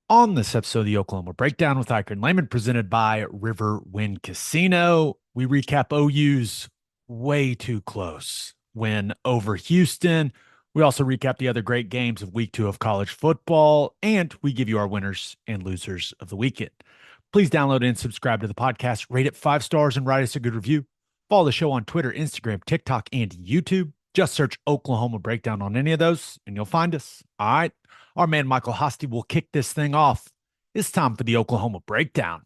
On this episode of the Oklahoma Breakdown with Ikard and Lehman, presented by Riverwind Casino, we recap OU's way too close win over Houston. We also recap the other great games of week 2 of college football, and we give you our winners and losers of the weekend. Please download and subscribe to the podcast, rate it 5 stars, and write us a good review. Follow the show on Twitter, Instagram, TikTok, and YouTube. Just search Oklahoma Breakdown on any of those, and you'll find us. All right. Our man Michael Hosty will kick this thing off. It's time for the Oklahoma Breakdown.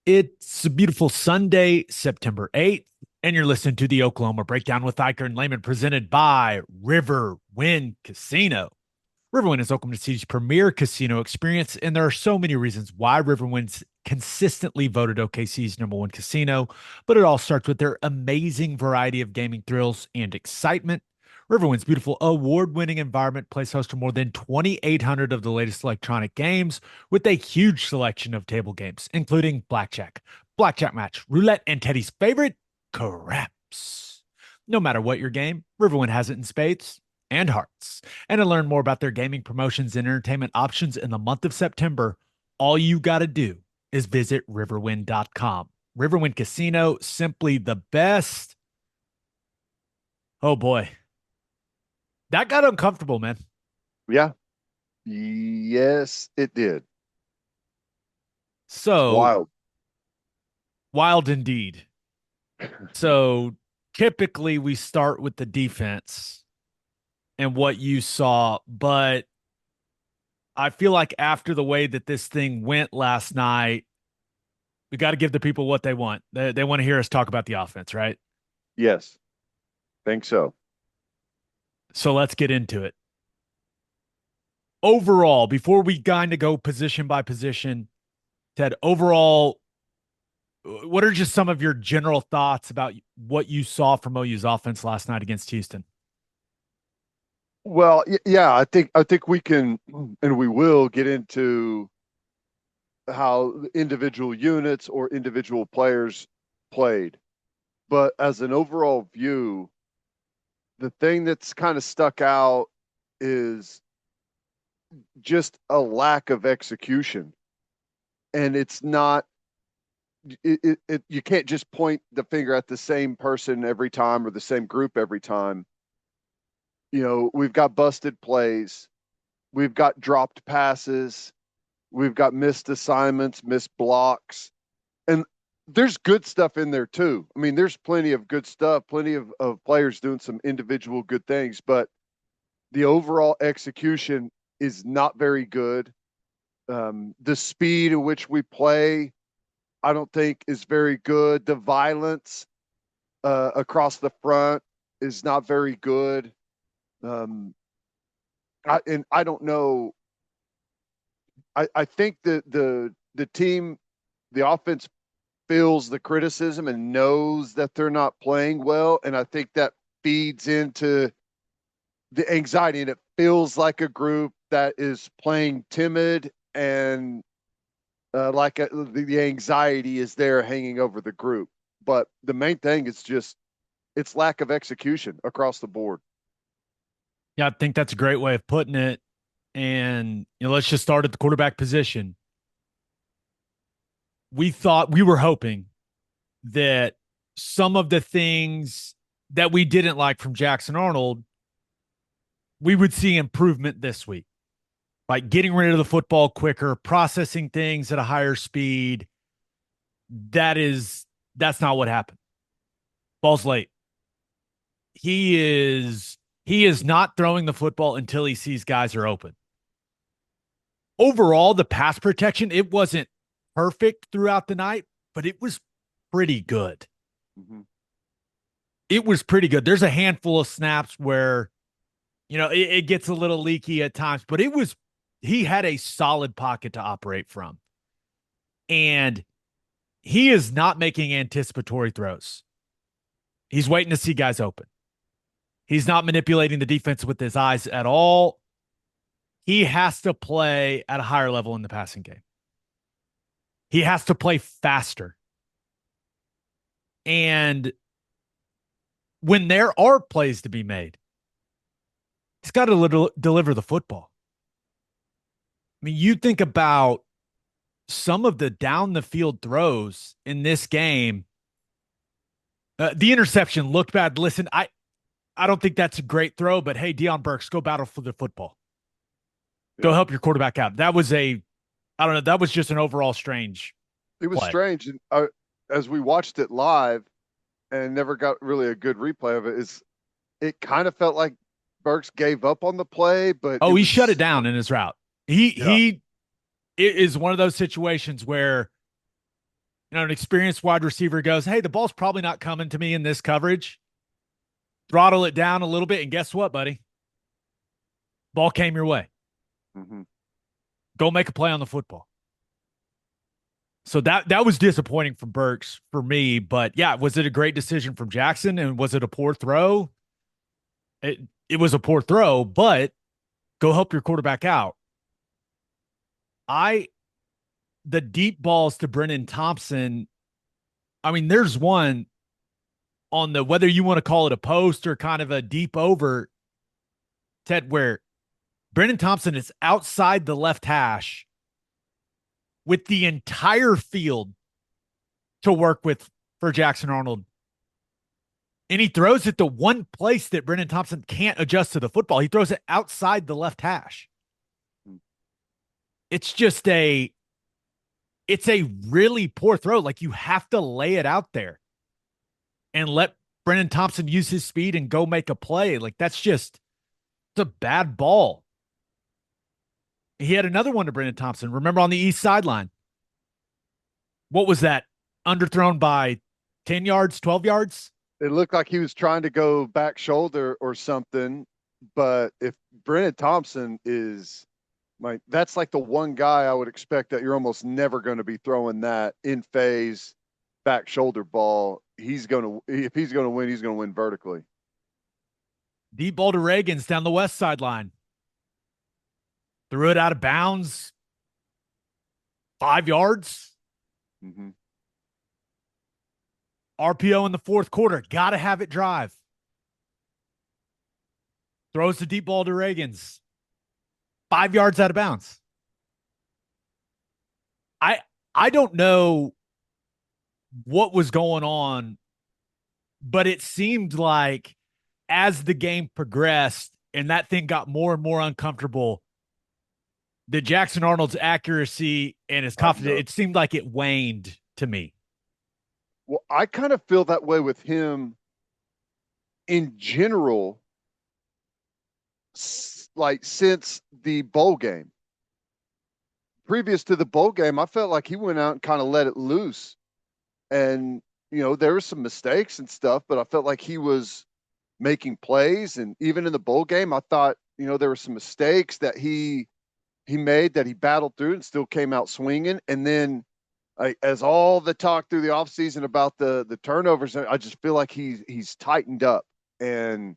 It's a beautiful Sunday, September 8th, and you're listening to the Oklahoma Breakdown with Ikard and Lehman, presented by Riverwind Casino. Riverwind is Oklahoma City's premier casino experience, and there are so many reasons why Riverwind's consistently voted OKC's #1 casino, but it all starts with their amazing variety of gaming thrills and excitement. Riverwind's beautiful award-winning environment plays host to more than 2,800 of the latest electronic games with a huge selection of table games, including blackjack match, roulette, and Teddy's favorite, craps. No matter what your game, Riverwind has it in spades and hearts. And to learn more about their gaming promotions and entertainment options in the month of September, all you got to do is visit riverwind.com. Riverwind Casino, simply the best. Oh boy. That got uncomfortable, man. Yeah. Yes, it did. It's So wild. wild indeed. So typically we start with the defense and what you saw, but I feel like after the way that this thing went last night, we got to give the people what they want. They want to hear us talk about the offense, right? Yes, think so. So let's get into it. Overall, before we kind of go position by position, Ted, overall, what are just some of your general thoughts about what you saw from OU's offense last night against Houston? Well, yeah, I think we can and we will get into how individual units or individual players played. But as an overall view, the thing that's kind of stuck out is just a lack of execution. And it's not you can't just point the finger at the same person every time or the same group every time. We've got busted plays, we've got dropped passes, we've got missed assignments, missed blocks, and there's good stuff in there too. I mean, there's plenty of good stuff, plenty of players doing some individual good things, but the overall execution is not very good. The speed at which we play, I don't think is very good. The violence across the front is not very good. Um, I don't know. I think that the team, the offense feels the criticism and knows that they're not playing well, and I think that feeds into the anxiety, and it feels like a group that is playing timid and the anxiety is there hanging over the group. But the main thing is just it's lack of execution across the board. Yeah, I think that's a great way of putting it. And let's just start at the quarterback position. We were hoping that some of the things that we didn't like from Jackson Arnold, we would see improvement this week, like getting rid of the football quicker, processing things at a higher speed. That's not what happened. Ball's late. He is not throwing the football until he sees guys are open. Overall, the pass protection, it wasn't perfect throughout the night, but it was pretty good. Mm-hmm. It was pretty good. There's a handful of snaps where, it gets a little leaky at times, but he had a solid pocket to operate from. And he is not making anticipatory throws. He's waiting to see guys open. He's not manipulating the defense with his eyes at all. He has to play at a higher level in the passing game. He has to play faster. And when there are plays to be made, he's got to deliver the football. mean, you think about some of the down the field throws in this game. The interception looked bad. Listen, I don't think that's a great throw, but hey, Deion Burks, go battle for the football. Go Yeah. help your quarterback out. That was I don't know, that was just an overall strange It was play. strange. And as we watched it live and never got really a good replay of it, it kind of felt like Burks gave up on the play, but it Oh, he shut it was, down in his route. He yeah. he it is one of those situations where an experienced wide receiver goes, "Hey, the ball's probably not coming to me in this coverage." Throttle it down a little bit, and guess what, buddy? Ball came your way. Hmm. Go make a play on the football. So that was disappointing from Burks for me, but yeah, was it a great decision from Jackson and was it a poor throw? It was a poor throw, but go help your quarterback out. I the deep balls to Brennan Thompson. I mean, there's one on the whether you want to call it a post or kind of a deep over, Ted, where Brennan Thompson is outside the left hash with the entire field to work with for Jackson Arnold. And he throws it the one place that Brennan Thompson can't adjust to the football. He throws it outside the left hash. It's just it's a really poor throw. Like you have to lay it out there and let Brennan Thompson use his speed and go make a play. Like that's just it's a bad ball. He had another one to Brennan Thompson. Remember on the east sideline? What was that? Underthrown by 10 yards, 12 yards? It looked like he was trying to go back shoulder or something. But if Brennan Thompson is that's like the one guy I would expect that you're almost never going to be throwing that in phase back shoulder ball. If he's going to win, he's going to win vertically. Deep ball to Reagan's down the west sideline. Threw it out of bounds, 5 yards. Mm-hmm. RPO in the fourth quarter. Got to have it drive. Throws the deep ball to Reagan's. 5 yards out of bounds. I I don't know what was going on, but it seemed like as the game progressed and that thing got more and more uncomfortable, that Jackson Arnold's accuracy and his confidence, it seemed like it waned to me. Well, I kind of feel that way with him in general, like since the bowl game. Previous to the bowl game, I felt like he went out and kind of let it loose. And, there were some mistakes and stuff, but I felt like he was making plays. And even in the bowl game, I thought, there were some mistakes that he made that he battled through and still came out swinging. And then as all the talk through the offseason about the turnovers, I just feel like he's tightened up and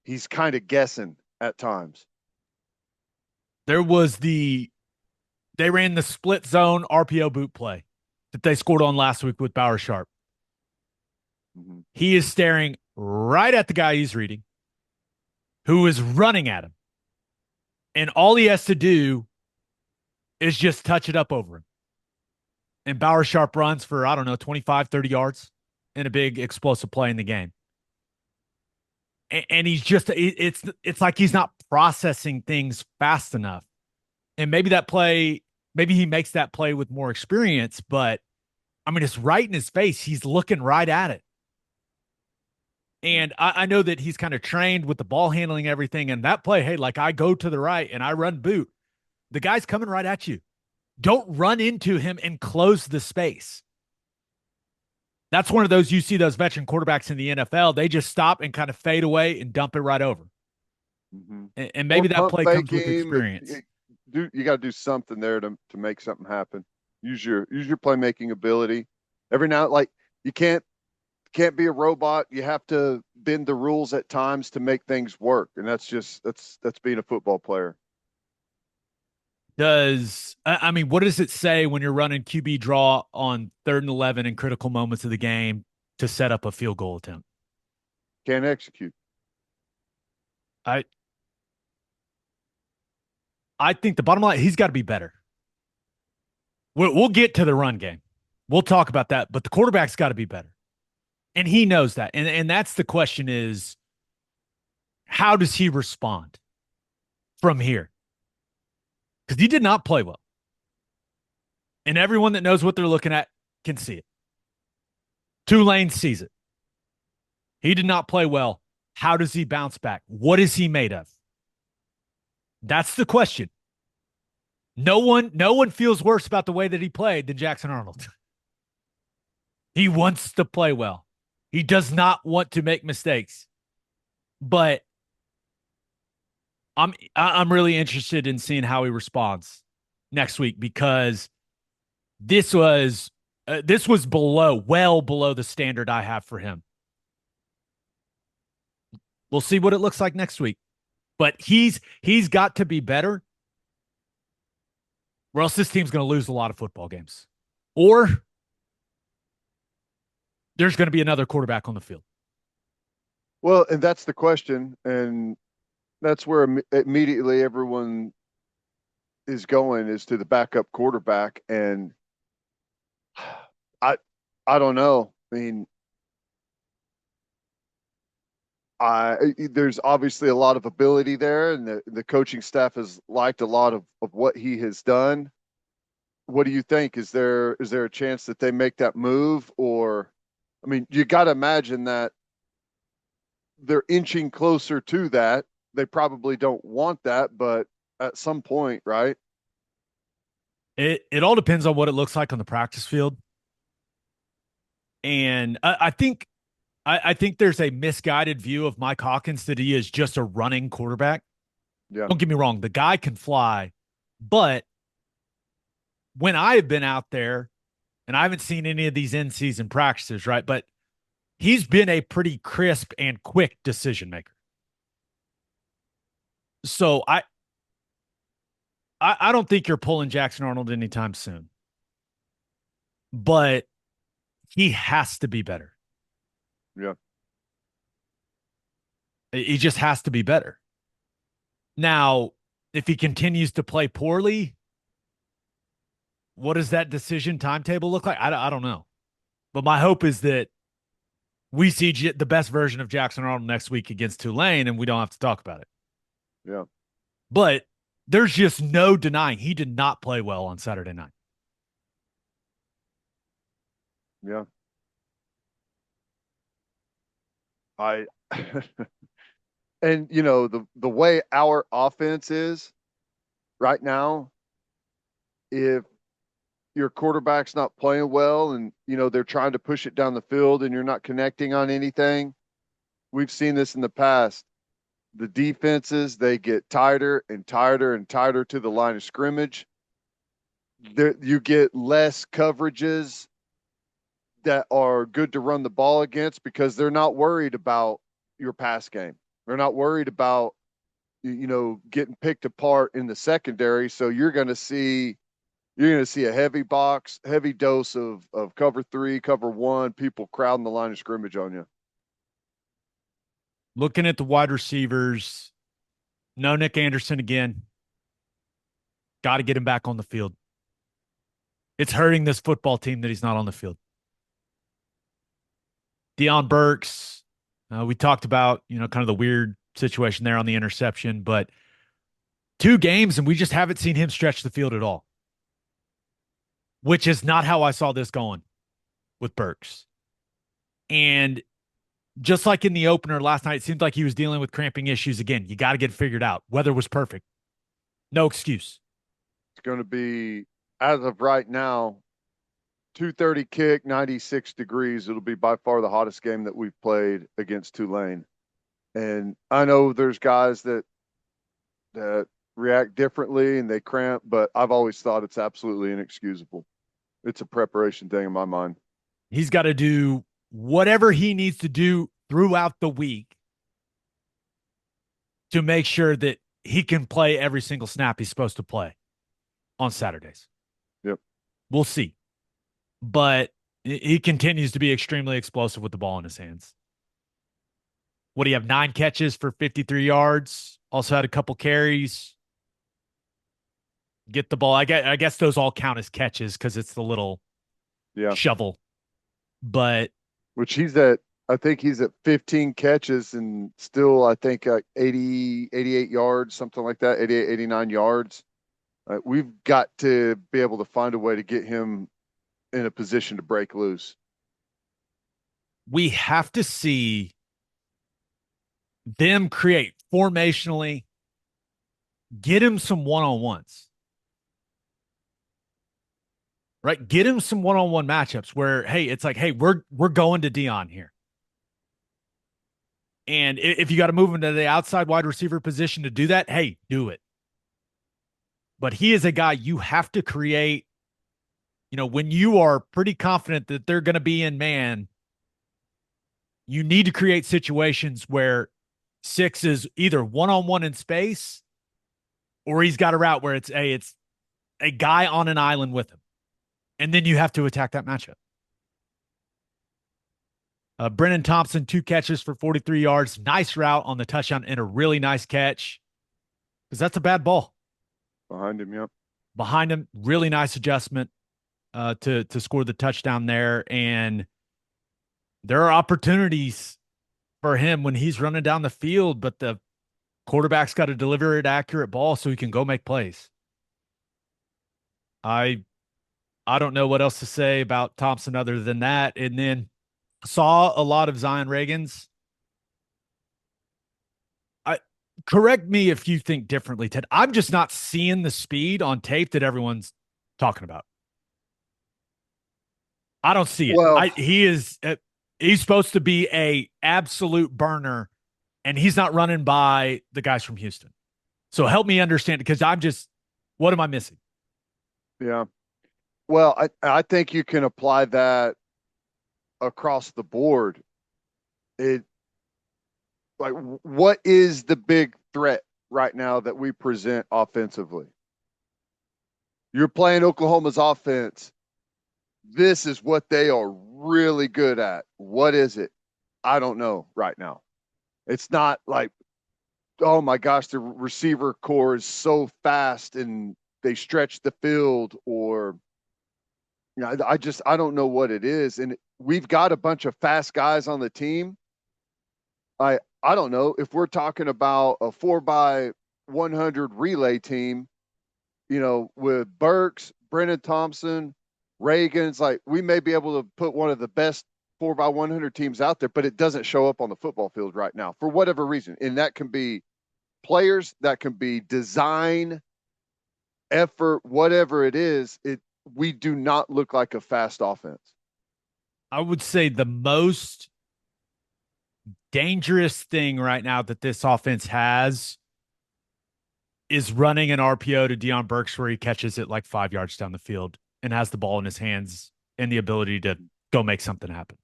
he's kind of guessing at times. There was they ran the split zone RPO boot play that they scored on last week with Bauer Sharp. Mm-hmm. He is staring right at the guy he's reading, who is running at him. And all he has to do is just touch it up over him. And Bauer Sharp runs for, I don't know, 25, 30 yards in a big explosive play in the game. And he's just, it's like he's not processing things fast enough. And maybe that play, maybe he makes that play with more experience, but I mean, it's right in his face. He's looking right at it. And I know that he's kind of trained with the ball handling, everything. And that play, hey, like I go to the right and I run boot. The guy's coming right at you. Don't run into him and close the space. That's one of those, you see those veteran quarterbacks in the NFL, they just stop and kind of fade away and dump it right over. Mm-hmm. And Or maybe that pump play fake comes with him. experience. You got to do something there to make something happen. Use your playmaking ability. Every now, like you can't be a robot. You have to bend the rules at times to make things work, and that's being a football player. I mean, what does it say when you're running QB draw on 3rd and 11 in critical moments of the game to set up a field goal attempt? Can't execute. I I think the bottom line, he's got to be better. We'll get to the run game. We'll talk about that, but the quarterback's got to be better. And he knows that. And that's the question is, how does he respond from here? Because he did not play well. And everyone that knows what they're looking at can see it. Tulane sees it. He did not play well. How does he bounce back? What is he made of? That's the question. No one feels worse about the way that he played than Jackson Arnold. He wants to play well. He does not want to make mistakes. But I'm really interested in seeing how he responds next week because this was well below the standard I have for him. We'll see what it looks like next week. But he's got to be better, or else this team's going to lose a lot of football games. Or there's going to be another quarterback on the field. Well, and that's the question, and that's where immediately everyone is going is to the backup quarterback, and I I don't know. I mean, there's obviously a lot of ability there, and the coaching staff has liked a lot of what he has done. What do you think? Is there a chance that they make that move? Or I mean, you got to imagine that they're inching closer to that. They probably don't want that, but at some point, right? It all depends on what it looks like on the practice field. And I think there's a misguided view of Mike Hawkins that he is just a running quarterback. Yeah. Don't get me wrong, the guy can fly, but when I have been out there, and I haven't seen any of these in-season practices, right? But he's been a pretty crisp and quick decision maker. So I don't think you're pulling Jackson Arnold anytime soon. But he has to be better. Yeah. He just has to be better. Now, if he continues to play poorly, what does that decision timetable look like? I don't know. But my hope is that we see the best version of Jackson Arnold next week against Tulane, and we don't have to talk about it. Yeah. But there's just no denying he did not play well on Saturday night. Yeah. I and the way our offense is right now, if your quarterback's not playing well and they're trying to push it down the field and you're not connecting on anything, we've seen this in the past. The defenses, they get tighter and tighter and tighter to the line of scrimmage. You get less coverages that are good to run the ball against because they're not worried about your pass game. They're not worried about getting picked apart in the secondary. So you're going to see a heavy box, heavy dose of cover 3, cover 1, people crowding the line of scrimmage on you. Looking at the wide receivers, no Nick Anderson again. Got to get him back on the field. It's hurting this football team that he's not on the field. Deion Burks, we talked about, kind of the weird situation there on the interception, but 2 games and we just haven't seen him stretch the field at all, which is not how I saw this going with Burks. And just like in the opener last night, it seemed like he was dealing with cramping issues again. You got to get it figured out. Weather was perfect. No excuse. It's going to be, as of right now, 2:30 kick, 96 degrees. It'll be by far the hottest game that we've played against Tulane. And I know there's guys that react differently and they cramp, but I've always thought it's absolutely inexcusable. It's a preparation thing in my mind. He's got to do whatever he needs to do throughout the week to make sure that he can play every single snap he's supposed to play on Saturdays. Yep. We'll see. But he continues to be extremely explosive with the ball in his hands. What do you have? 9 catches for 53 yards. Also had a couple carries. get the ball. I guess those all count as catches because it's the little Yeah. shovel. But Which I think he's at 15 catches and still, I think, 80, 88 yards, something like that, 88, 89 yards. We've got to be able to find a way to get him in a position to break loose. we have to see them create formationally, get him some one-on-ones, right? Get him some one-on-one matchups where, hey, it's like, hey, we're going to Dion here. And if you got to move him to the outside wide receiver position to do that, hey, do it. But he is a guy you have to create, when you are pretty confident that they're going to be in man, you need to create situations where six is either one-on-one in space or he's got a route where it's a guy on an island with him. And then you have to attack that matchup. Brennan Thompson, 2 catches for 43 yards. Nice route on the touchdown and a really nice catch because that's a bad ball. Behind him, yep. Behind him, really nice adjustment to score the touchdown there. And there are opportunities for him when he's running down the field, but the quarterback's got to deliver an accurate ball so he can go make plays. I don't know what else to say about Thompson other than that. And then saw a lot of Zion Reagan's. Correct me if you think differently, Ted. I'm just not seeing the speed on tape that everyone's talking about. I don't see it. Well, He's supposed to be a absolute burner, and he's not running by the guys from Houston. So help me understand because what am I missing? yeah. Well, I think you can apply that across the board. It like what is the big threat right now that we present offensively? You're playing Oklahoma's offense. This is what they are really good at. What is it? I don't know right now. It's not like, oh my gosh, the receiver core is so fast and they stretch the field, or I don't know what it is. And we've got a bunch of fast guys on the team. I don't know if we're talking about a 4x100 relay team, with Burks, Brennan Thompson, Reagan's, like we may be able to put one of the best 4x100 teams out there, but it doesn't show up on the football field right now for whatever reason. And that can be players, that can be design, effort, whatever it is. We do not look like a fast offense. I would say the most dangerous thing right now that this offense has is running an RPO to Deion Burks where he catches it like 5 yards down the field and has the ball in his hands and the ability to go make something happen.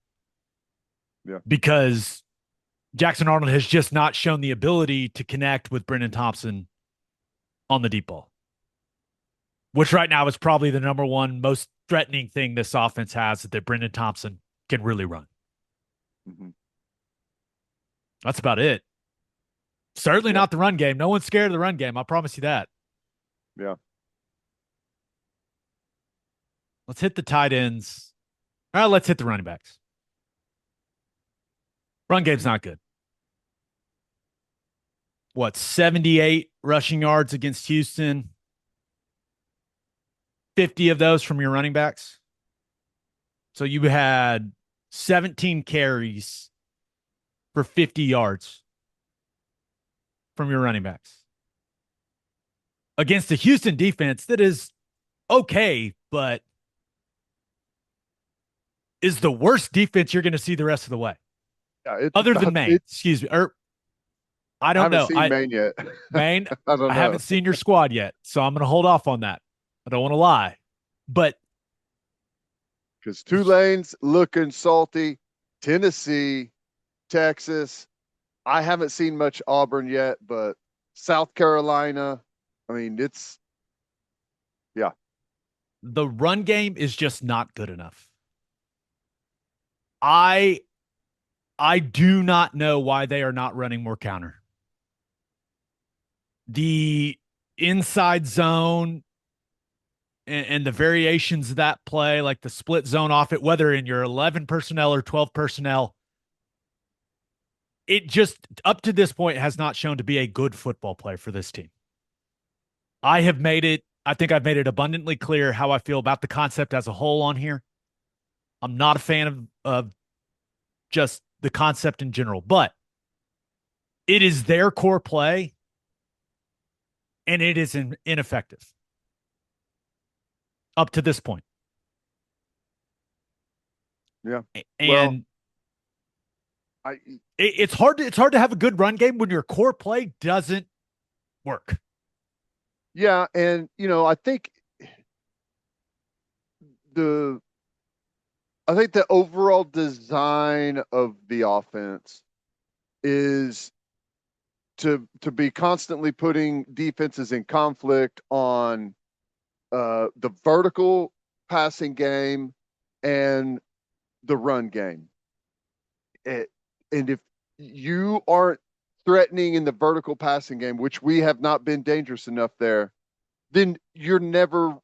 Yeah. Because Jackson Arnold has just not shown the ability to connect with Brennan Thompson on the deep ball, which right now is probably the number one most threatening thing this offense has that Brennan Thompson can really run. Mm-hmm. That's about it. Certainly not the run game. No one's scared of the run game. I promise you that. Yeah. Let's hit the tight ends. All right, let's hit the running backs. Run game's not good. 78 rushing yards against Houston? 50 of those from your running backs. So you had 17 carries for 50 yards from your running backs against the Houston defense that is okay, but is the worst defense you're going to see the rest of the way. Yeah, other than Maine, excuse me. I don't know. I haven't seen Maine yet. Maine, I don't know. I haven't seen your squad yet, so I'm going to hold off on that. I don't want to lie. But because Tulane's looking salty, Tennessee, Texas. I haven't seen much Auburn yet, but South Carolina. I mean, the run game is just not good enough. I do not know why they are not running more counter. The inside zone and the variations of that play, like the split zone off it, whether in your 11 personnel or 12 personnel, it just up to this point has not shown to be a good football play for this team. I think I've made it abundantly clear how I feel about the concept as a whole on here. I'm not a fan of just the concept in general, but it is their core play and it is ineffective up to this point. Yeah. Well, And I it's hard to have a good run game when your core play doesn't work. yeah, and I think the the overall design of the offense is to be constantly putting defenses in conflict on the vertical passing game and the run game. And if you aren't threatening in the vertical passing game, which we have not been dangerous enough there, then you're never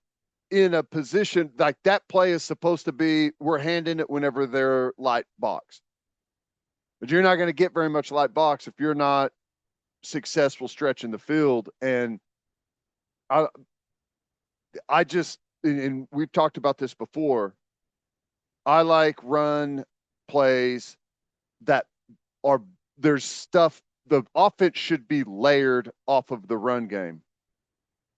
in a position like that play is supposed to be. We're handing it whenever they're light box, but you're not going to get very much light box if you're not successful stretching the field. And I, I just, and we've talked about this before. I like run plays that are there's stuff. The offense should be layered off of the run game,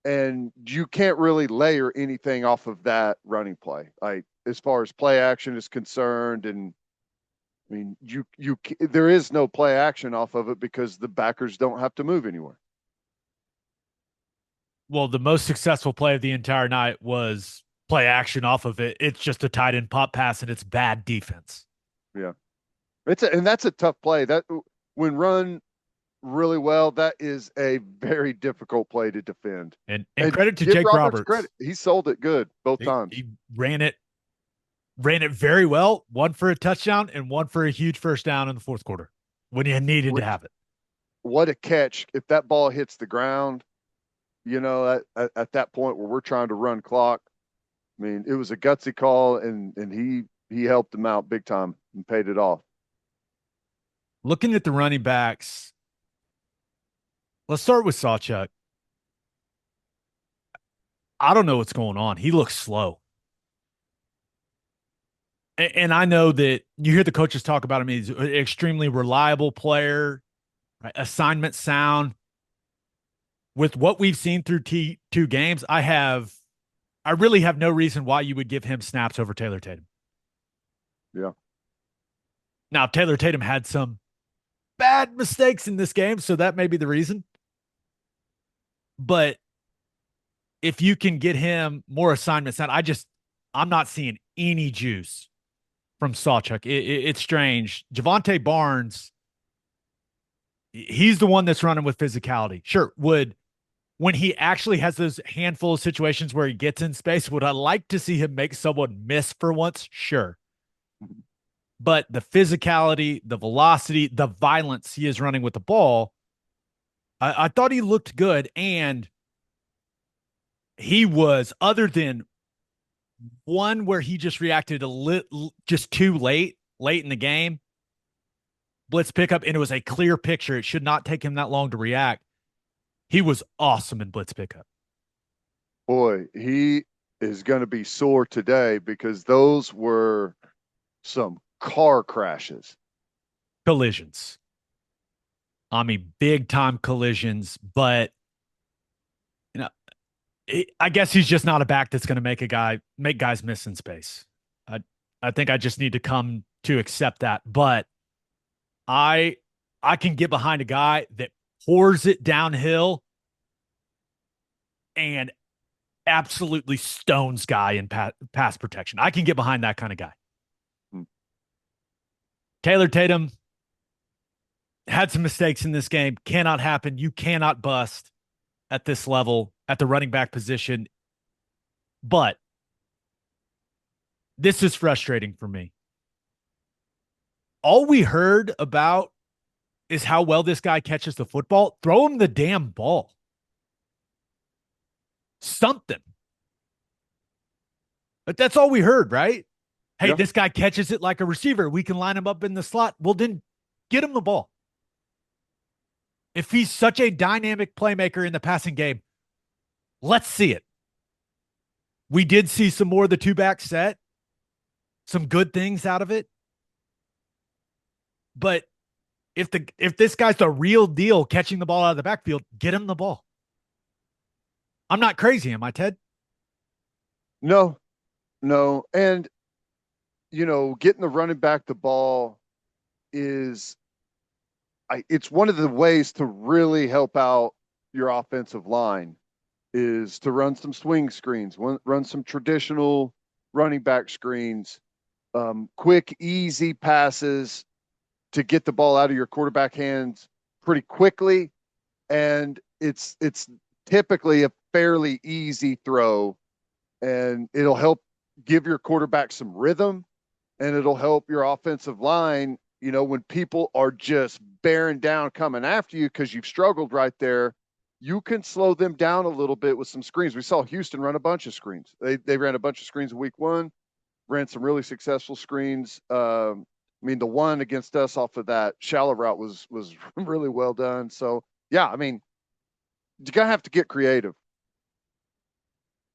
and you can't really layer anything off of that running play. Like as far as play action is concerned, and I mean, there is no play action off of it because the backers don't have to move anywhere. Well, the most successful play of the entire night was play action off of it. It's just a tight end pop pass and it's bad defense. Yeah, and that's a tough play. That when run really well, that is a very difficult play to defend. And credit to Give Jake Roberts Roberts. credit; he sold it good both times. He ran it very well. One for a touchdown and one for a huge first down in the fourth quarter when you needed to have it. What a catch! If that ball hits the ground, at that point where we're trying to run clock, I mean, it was a gutsy call, and he helped them out big time and paid it off. Looking at the running backs, let's start with Sawchuk. I don't know what's going on. He looks slow. And I know that you hear the coaches talk about him. He's an extremely reliable player, right? Assignment sound. With what we've seen through two games, I really have no reason why you would give him snaps over Taylor Tatum. Yeah. Now, Taylor Tatum had some bad mistakes in this game, so that may be the reason. But if you can get him more assignments, I'm not seeing any juice from Sawchuk. It's strange. Javonte Barnes, he's the one that's running with physicality. Sure, when he actually has those handful of situations where he gets in space, would I like to see him make someone miss for once? Sure. But the physicality, the velocity, the violence he is running with the ball, I thought he looked good. And he was, other than one where he just reacted just too late in the game, blitz pickup, and it was a clear picture. It should not take him that long to react. He was awesome in blitz pickup. Boy, he is going to be sore today because those were some car crashes. Collisions. I mean, big time collisions, but I guess he's just not a back that's going to make guys miss in space. I think I just need to come to accept that. But I can get behind a guy that pours it downhill and absolutely stones guy in pass protection. I can get behind that kind of guy. Taylor Tatum had some mistakes in this game. Cannot happen. You cannot bust at this level at the running back position. But this is frustrating for me. All we heard about is how well this guy catches the football. Throw him the damn ball. Something. But that's all we heard, right? Hey, Yeah. this guy catches it like a receiver. We can line him up in the slot. Well, then get him the ball. If he's such a dynamic playmaker in the passing game, let's see it. We did see some more of the two back set, some good things out of it. But if this guy's the real deal catching the ball out of the backfield, get him the ball. I'm not crazy, am I, Ted? No, no. And, getting the running back the ball is it's one of the ways to really help out your offensive line is to run some swing screens, run some traditional running back screens, quick, easy passes to get the ball out of your quarterback hands pretty quickly. And it's typically a fairly easy throw, and it'll help give your quarterback some rhythm, and it'll help your offensive line, when people are just bearing down coming after you because you've struggled right there, you can slow them down a little bit with some screens. We saw Houston run a bunch of screens. They ran a bunch of screens in week one, ran some really successful screens. I mean, the one against us off of that shallow route was really well done. So yeah, I mean, you gotta have to get creative.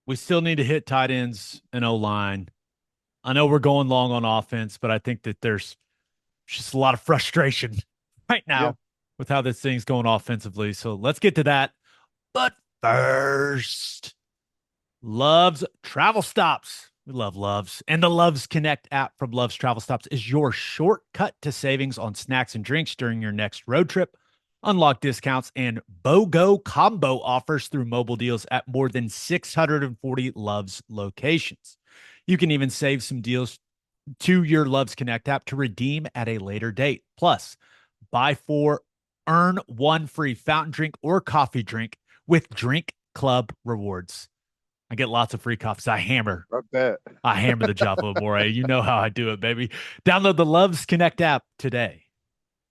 We still need to hit tight ends and O line. I know we're going long on offense, but I think that there's just a lot of frustration right Yeah. now with how this thing's going offensively. So let's get to that. But first, Love's Travel Stops. We love Love's. And the Love's Connect app from Love's Travel Stops is your shortcut to savings on snacks and drinks during your next road trip. Unlock discounts and BOGO combo offers through mobile deals at more than 640 Love's locations. You can even save some deals to your Love's Connect app to redeem at a later date. Plus, buy four, earn one free fountain drink or coffee drink with Drink Club rewards. I get lots of free coffees. I bet. I hammer the Java Amore. You know how I do it, baby. Download the Loves Connect app today.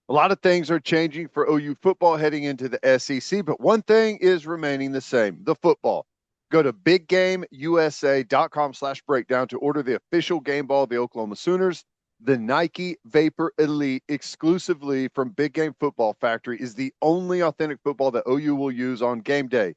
A lot of things are changing for OU football heading into the SEC, but one thing is remaining the same, the football. Go to biggameusa.com/breakdown to order the official game ball of the Oklahoma Sooners. The Nike Vapor Elite exclusively from Big Game Football Factory is the only authentic football that OU will use on game day.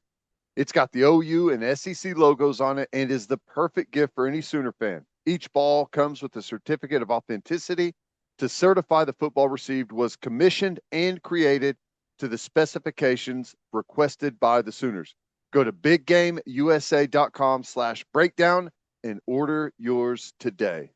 It's got the OU and SEC logos on it and is the perfect gift for any Sooner fan. Each ball comes with a certificate of authenticity to certify the football received was commissioned and created to the specifications requested by the Sooners. Go to biggameusa.com/breakdown and order yours today.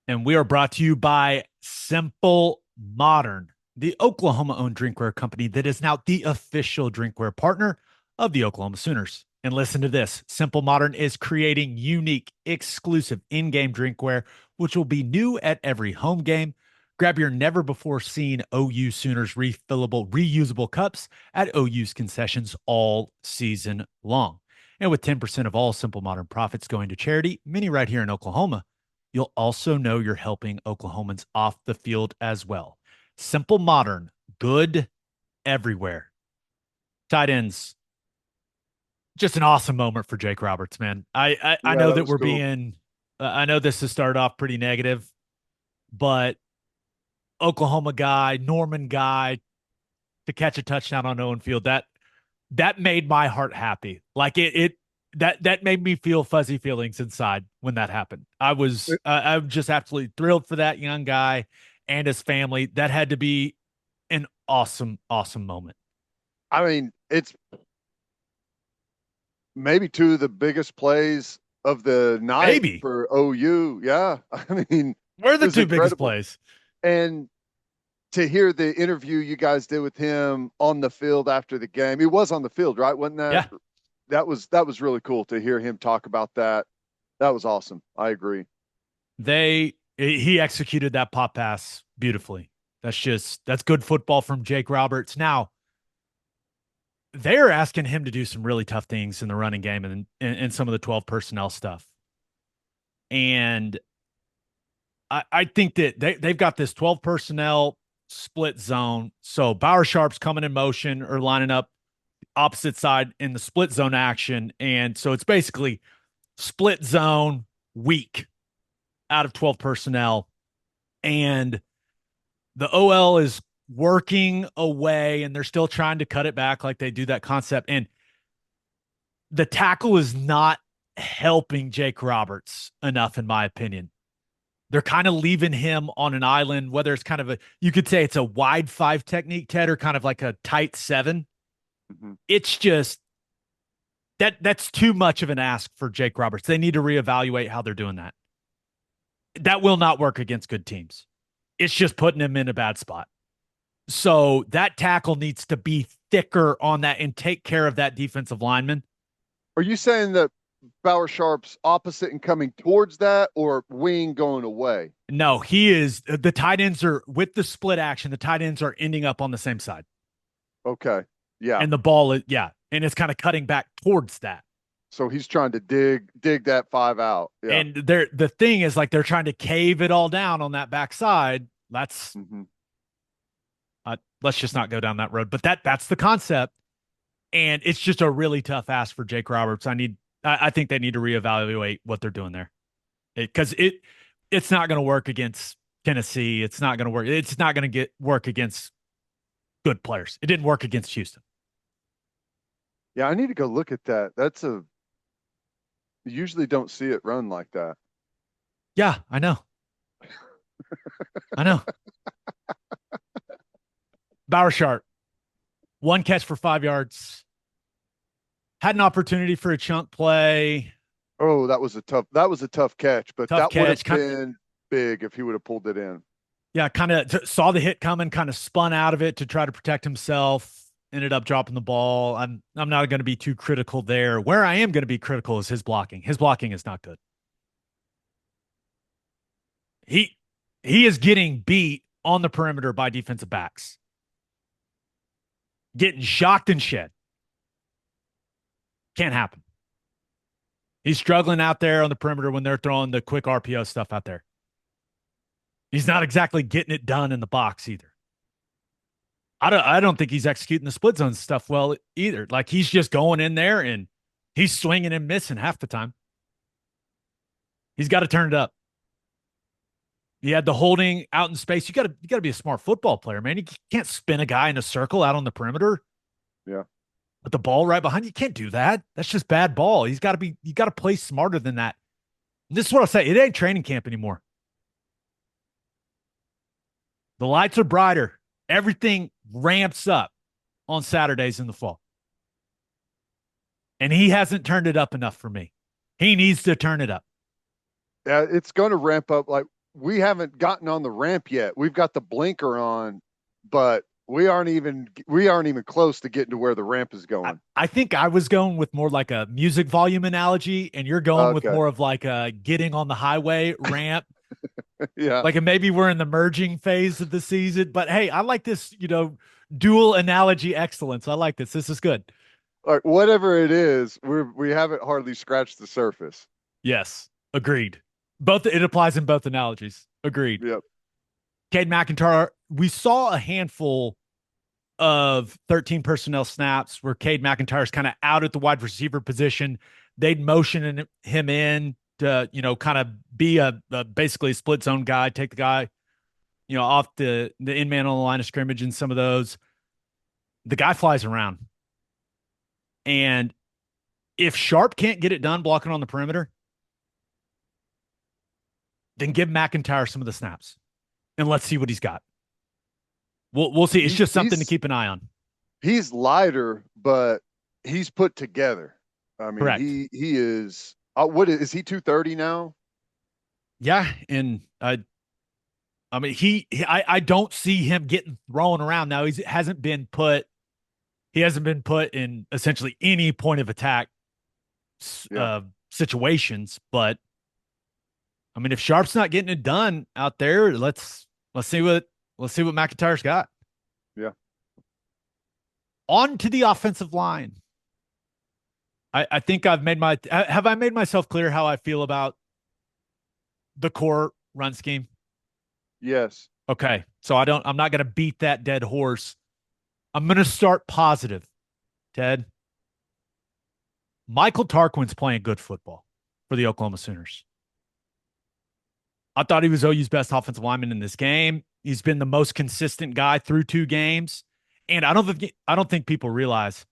And we are brought to you by Simple Modern, the Oklahoma-owned drinkware company that is now the official drinkware partner of the Oklahoma Sooners. And listen to this. Simple Modern is creating unique, exclusive in-game drinkware, which will be new at every home game. Grab your never-before-seen OU Sooners refillable, reusable cups at OU's concessions all season long. And with 10% of all Simple Modern profits going to charity, many right here in Oklahoma, you'll also know you're helping Oklahomans off the field as well. Simple Modern, good everywhere. Tight ends, just an awesome moment for Jake Roberts, man. I Yeah, know that that was we're cool. being, I know this has started off pretty negative, but Oklahoma guy, Norman guy, to catch a touchdown on Owen Field, that made my heart happy. Like that made me feel fuzzy feelings inside when that happened. I'm just absolutely thrilled for that young guy and his family. That had to be an awesome, awesome moment. I mean, it's maybe two of the biggest plays of the night Maybe for OU. Yeah. I mean, we're it the was two biggest incredible. plays. And to hear the interview you guys did with him on the field after the game, he was on the field, right? Wasn't that Yeah, that was really cool to hear him talk about that. That was awesome. I agree. he executed that pop pass beautifully. That's good football from Jake Roberts. Now they're asking him to do some really tough things in the running game and some of the 12 personnel stuff. And I think that they've got this 12 personnel split zone. So Bauer Sharp's coming in motion or lining up opposite side in the split zone action. And so it's basically split zone, week out of 12 personnel, and the OL is working away, and they're still trying to cut it back like they do that concept. And the tackle is not helping Jake Roberts enough, in my opinion. They're kind of leaving him on an island, whether it's kind of you could say it's a wide 5 technique, Ted, or kind of like a tight 7. Mm-hmm. It's just that's too much of an ask for Jake Roberts. They need to reevaluate how they're doing that. That will not work against good teams. It's just putting him in a bad spot. So that tackle needs to be thicker on that and take care of that defensive lineman. Are you saying that Bauer Sharp's opposite and coming towards that, or wing going away? No, he is. The tight ends are with the split action. The tight ends are ending up on the same side. Okay. Yeah. And the ball is, yeah. And it's kind of cutting back towards that. So he's trying to dig that 5 out. Yeah. And the thing is, like, they're trying to cave it all down on that backside. That's let's just not go down that road. But that's the concept. And it's just a really tough ask for Jake Roberts. I think they need to reevaluate what they're doing there. Because it's not going to work against Tennessee. It's not going to work. It's not going to work against good players. It didn't work against Houston. Yeah, I need to go look at that. Usually don't see it run like that. Yeah, I know. I know. Bauer Sharp, 1 catch for 5 yards. Had an opportunity for a chunk play. Oh, that was a tough catch, but Tough that would have catch. been big if he would have pulled it in. Yeah, kind of saw the hit coming, kind of spun out of it to try to protect himself. Ended up dropping the ball. I'm not going to be too critical there. Where I am going to be critical is his blocking. His blocking is not good. He is getting beat on the perimeter by defensive backs. Getting shocked and shed. Can't happen. He's struggling out there on the perimeter when they're throwing the quick RPO stuff out there. He's not exactly getting it done in the box either. I don't think he's executing the split zone stuff well either. Like, he's just going in there and he's swinging and missing half the time. He's got to turn it up. He had the holding out in space. You got to be a smart football player, man. You can't spin a guy in a circle out on the perimeter. Yeah. With the ball right behind you. You can't do that. That's just bad ball. You got to play smarter than that. And this is what I'll say. It ain't training camp anymore. The lights are brighter. Everything ramps up on Saturdays in the fall. And he hasn't turned it up enough for me. He needs to turn it up. Yeah, it's going to ramp up. Like, we haven't gotten on the ramp yet. We've got the blinker on, but we aren't even close to getting to where the ramp is going. I think I was going with more like a music volume analogy, and you're going with more of like a getting on the highway ramp. Yeah. Like, maybe we're in the merging phase of the season, but hey, I like this, dual analogy excellence. I like this. This is good. Like, whatever it is, we haven't hardly scratched the surface. Yes. Agreed. It applies in both analogies. Agreed. Yep. Cade McIntyre, we saw a handful of 13 personnel snaps where Cade McIntyre's kind of out at the wide receiver position. They'd motion him in to, kind of be a basically a split zone guy, take the guy, off the in man on the line of scrimmage in some of those. The guy flies around. And if Sharp can't get it done blocking on the perimeter, then give McIntyre some of the snaps and let's see what he's got. We'll see. It's just something to keep an eye on. He's lighter, but he's put together. I mean, correct. He is. What is he? 230 now? Yeah, and I mean, I don't see him getting thrown around now. He hasn't been put in essentially any point of attack situations. But I mean, if Sharp's not getting it done out there, let's see what McIntyre's got. Yeah. On to the offensive line. I think have I made myself clear how I feel about the core run scheme? Yes. Okay. So I'm not going to beat that dead horse. I'm going to start positive, Ted. Michael Tarquin's playing good football for the Oklahoma Sooners. I thought he was OU's best offensive lineman in this game. He's been the most consistent guy through 2 games. And I don't think people realize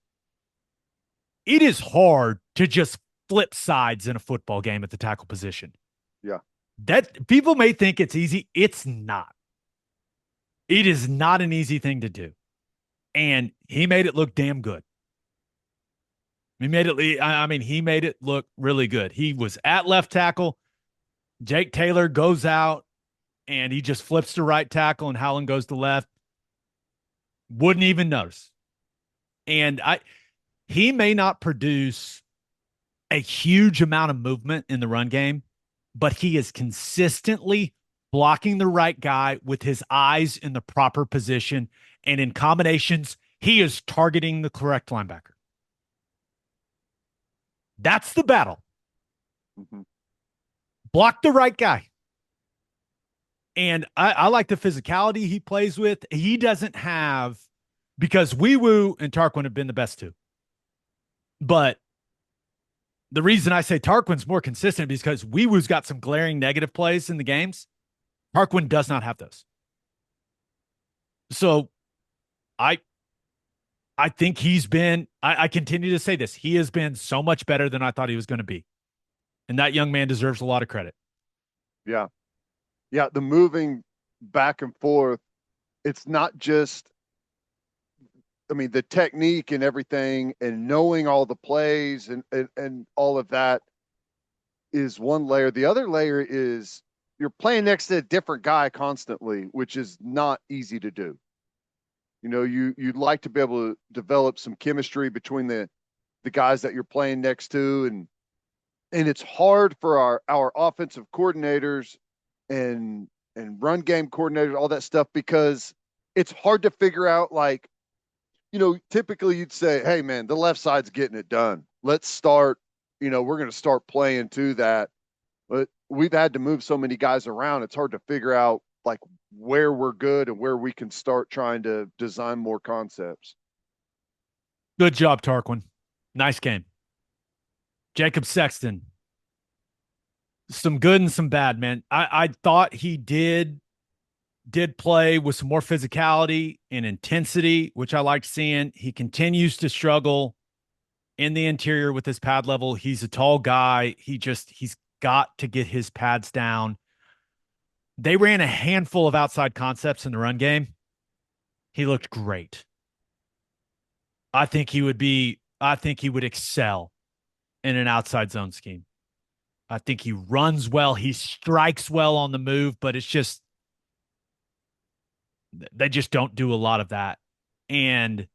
it is hard to just flip sides in a football game at the tackle position. Yeah. That people may think it's easy. It's not. It is not an easy thing to do. And he made it look damn good. He made it look really good. He was at left tackle. Jake Taylor goes out and he just flips to right tackle and Howland goes to left. Wouldn't even notice. And he may not produce a huge amount of movement in the run game, but he is consistently blocking the right guy with his eyes in the proper position. And in combinations, he is targeting the correct linebacker. That's the battle. Mm-hmm. Block the right guy. And I like the physicality he plays with. He doesn't have, because Wee Woo and Tarquin have been the best two. But the reason I say Tarquin's more consistent is because Wee Woo's got some glaring negative plays in the games. Tarquin does not have those. So I think he's been, I continue to say this, he has been so much better than I thought he was going to be. And that young man deserves a lot of credit. Yeah. Yeah. The moving back and forth, it's not just, I mean, the technique and everything and knowing all the plays and all of that is one layer. The other layer is you're playing next to a different guy constantly, which is not easy to do. You know, you'd like to be able to develop some chemistry between the guys that you're playing next to, and it's hard for our offensive coordinators and run game coordinators, all that stuff, because it's hard to figure out, like, you know, typically you'd say, hey man, the left side's getting it done. Let's start, you know, we're going to start playing to that. But we've had to move so many guys around. It's hard to figure out like where we're good and where we can start trying to design more concepts. Good job, Tarquin. Nice game. Jacob Sexton. Some good and some bad, man. I thought he did play with some more physicality and intensity, which I liked seeing. He continues to struggle in the interior with his pad level. He's a tall guy. He's got to get his pads down. They ran a handful of outside concepts in the run game. He looked great. I think he would excel in an outside zone scheme. I think he runs well. He strikes well on the move, but it's just, they just don't do a lot of that. And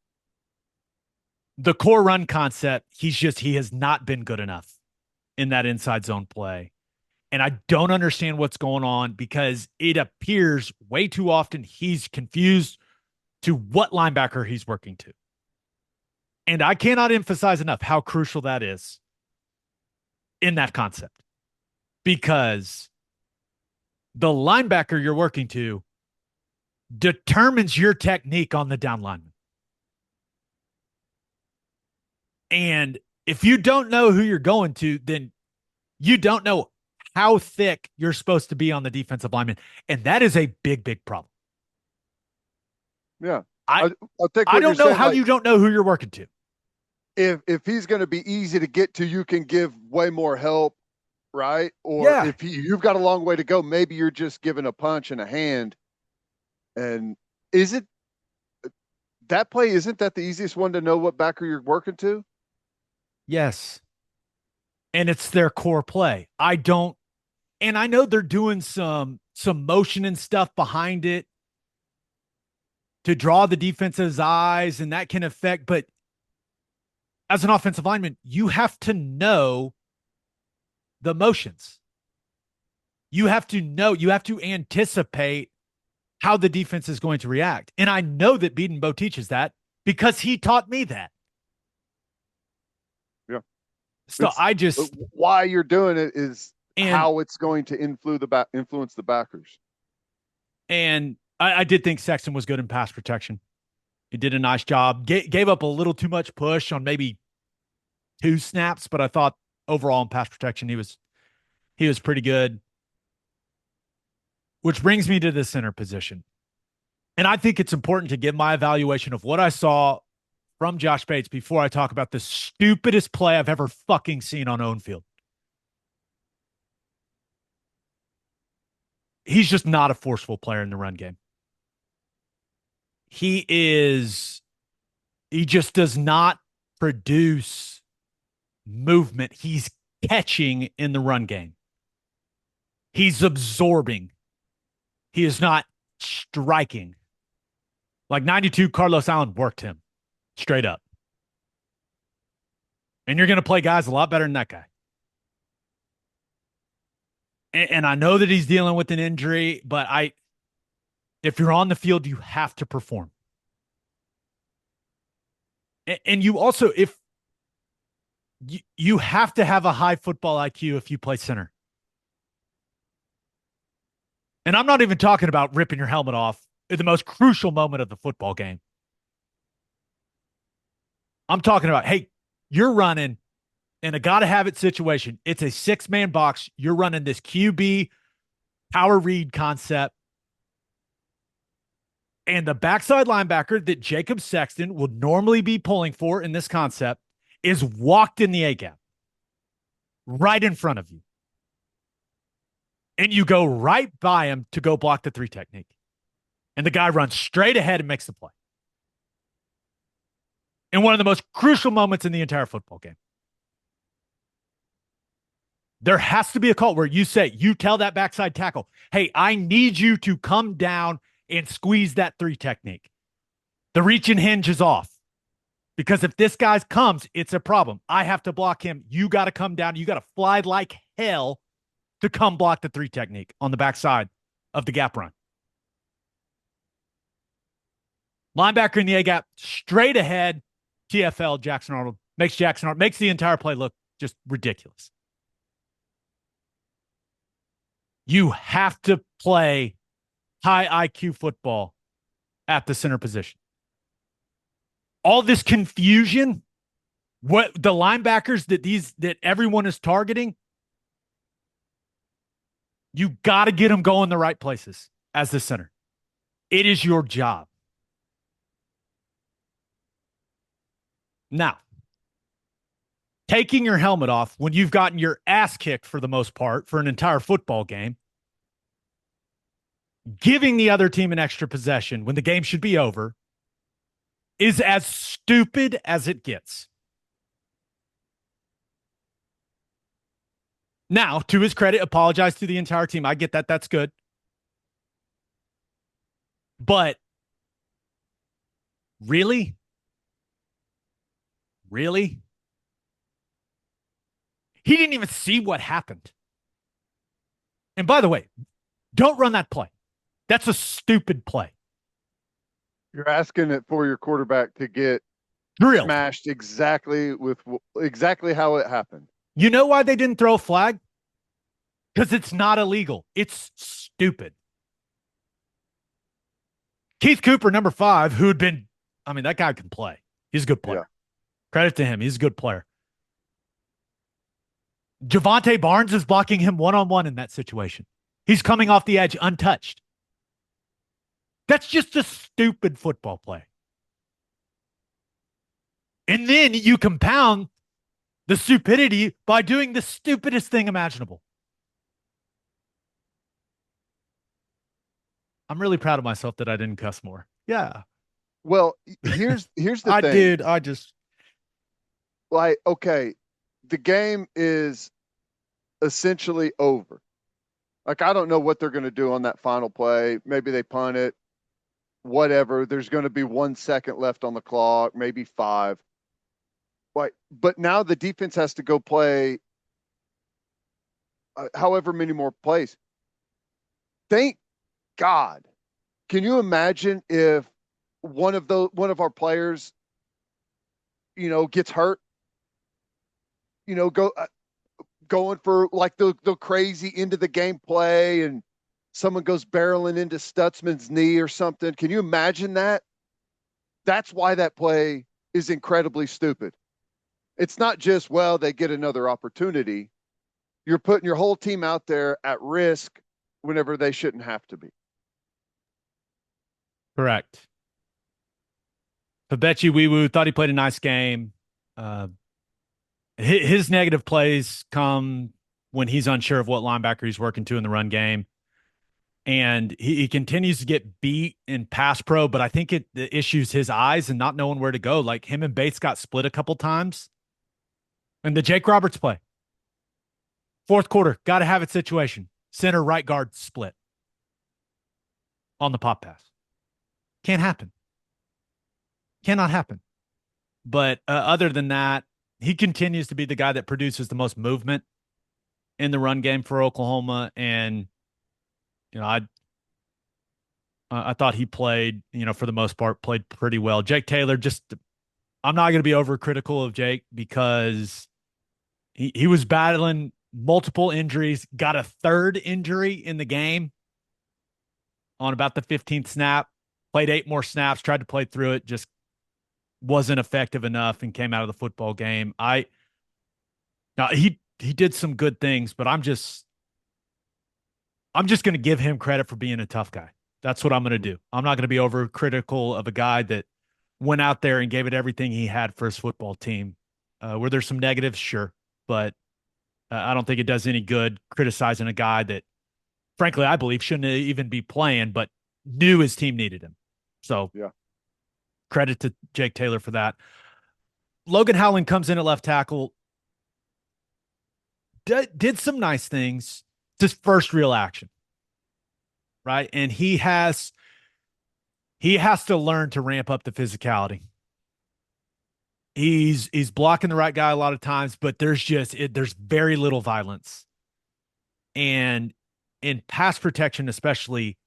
the core run concept, he has not been good enough in that inside zone play. And I don't understand what's going on, because it appears way too often he's confused to what linebacker he's working to. And I cannot emphasize enough how crucial that is in that concept, because the linebacker you're working to determines your technique on the down lineman. And if you don't know who you're going to, then you don't know how thick you're supposed to be on the defensive lineman. And that is a big, big problem. Yeah. I think I don't know how, like, you don't know who you're working to. If he's going to be easy to get to, you can give way more help, right? Or Yeah. if you've got a long way to go, maybe you're just giving a punch and a hand. And isn't that the easiest one to know what backer you're working to? Yes. And it's their core play. And I know they're doing some motion and stuff behind it to draw the defense's eyes, and that can affect, but as an offensive lineman, you have to know the motions. You have to anticipate how the defense is going to react. And I know that Bedenbaugh teaches that because he taught me that. Yeah. So why you're doing it is how it's going to influence the backers. And I did think Sexton was good in pass protection. He did a nice job. Gave up a little too much push on maybe 2 snaps, but I thought overall in pass protection he was pretty good. which brings me to the center position. And I think it's important to give my evaluation of what I saw from Josh Bates before I talk about the stupidest play I've ever fucking seen on own field. He's just not a forceful player in the run game. He just does not produce movement. He's catching in the run game. He's absorbing. He is not striking. Like 92, Carlos Allen worked him straight up. And you're going to play guys a lot better than that guy. And I know that he's dealing with an injury, but if you're on the field, you have to perform. And you also, if you have to have a high football IQ if you play center. And I'm not even talking about ripping your helmet off at the most crucial moment of the football game. I'm talking about, hey, you're running in a gotta have it situation. It's a 6-man box. You're running this QB power read concept. And the backside linebacker that Jacob Sexton would normally be pulling for in this concept is walked in the A gap right in front of you. And you go right by him to go block the 3 technique. And the guy runs straight ahead and makes the play. In one of the most crucial moments in the entire football game. There has to be a call where you tell that backside tackle, hey, I need you to come down and squeeze that 3 technique. The reach and hinge is off. Because if this guy comes, it's a problem. I have to block him. You got to come down. You got to fly like hell to come block the 3 technique on the backside of the gap run. Linebacker in the A gap, straight ahead, TFL, Jackson Arnold, makes the entire play look just ridiculous. You have to play high IQ football at the center position. All this confusion, what the linebackers that everyone is targeting, you got to get them going the right places as the center. It is your job. Now, taking your helmet off when you've gotten your ass kicked for the most part for an entire football game, giving the other team an extra possession when the game should be over, is as stupid as it gets. Now, to his credit, apologize to the entire team. I get that. That's good. But really? Really? He didn't even see what happened. And by the way, don't run that play. That's a stupid play. You're asking it for your quarterback to get Drilled. Smashed exactly how it happened. You know why they didn't throw a flag? Because it's not illegal. It's stupid. Keith Cooper, number 5, that guy can play. He's a good player. Yeah. Credit to him. He's a good player. Javonte Barnes is blocking him one-on-one in that situation. He's coming off the edge untouched. That's just a stupid football play. And then you compound the stupidity by doing the stupidest thing imaginable. I'm really proud of myself that I didn't cuss more. Yeah. Well, here's the thing. I did. I just okay, the game is essentially over. Like, I don't know what they're going to do on that final play. Maybe they punt it, whatever. There's going to be 1 second left on the clock, maybe 5. But now the defense has to go play however many more plays. Thank God. Can you imagine if one of our players, gets hurt? Going for like the crazy into the game play and someone goes barreling into Stutzman's knee or something. Can you imagine that? That's why that play is incredibly stupid. It's not just, they get another opportunity. You're putting your whole team out there at risk whenever they shouldn't have to be. Correct. Fabechi Wee thought he played a nice game. Uh, his negative plays come when he's unsure of what linebacker he's working to in the run game. And he continues to get beat in pass pro, but I think the issue's his eyes and not knowing where to go. Like him and Bates got split a couple times. And the Jake Roberts play, fourth quarter, got to have it situation. Center, right guard split on the pop pass. Can't happen. Cannot happen. But other than that, he continues to be the guy that produces the most movement in the run game for Oklahoma. And, you know, I thought he played, for the most part, played pretty well. Jake Taylor, just, I'm not going to be overcritical of Jake because he was battling multiple injuries, got a third injury in the game on about the 15th snap, played 8 more snaps, tried to play through it, just wasn't effective enough and came out of the football game. Now he did some good things, but I'm just going to give him credit for being a tough guy. That's what I'm going to do. I'm not going to be overcritical of a guy that went out there and gave it everything he had for his football team. Were there some negatives? Sure. But I don't think it does any good criticizing a guy that, frankly, I believe shouldn't even be playing, but knew his team needed him. So, yeah, credit to Jake Taylor for that. Logan Howland comes in at left tackle, did some nice things. It's his first real action, right? And he has to learn to ramp up the physicality. He's blocking the right guy a lot of times, but there's very little violence. And in pass protection, especially,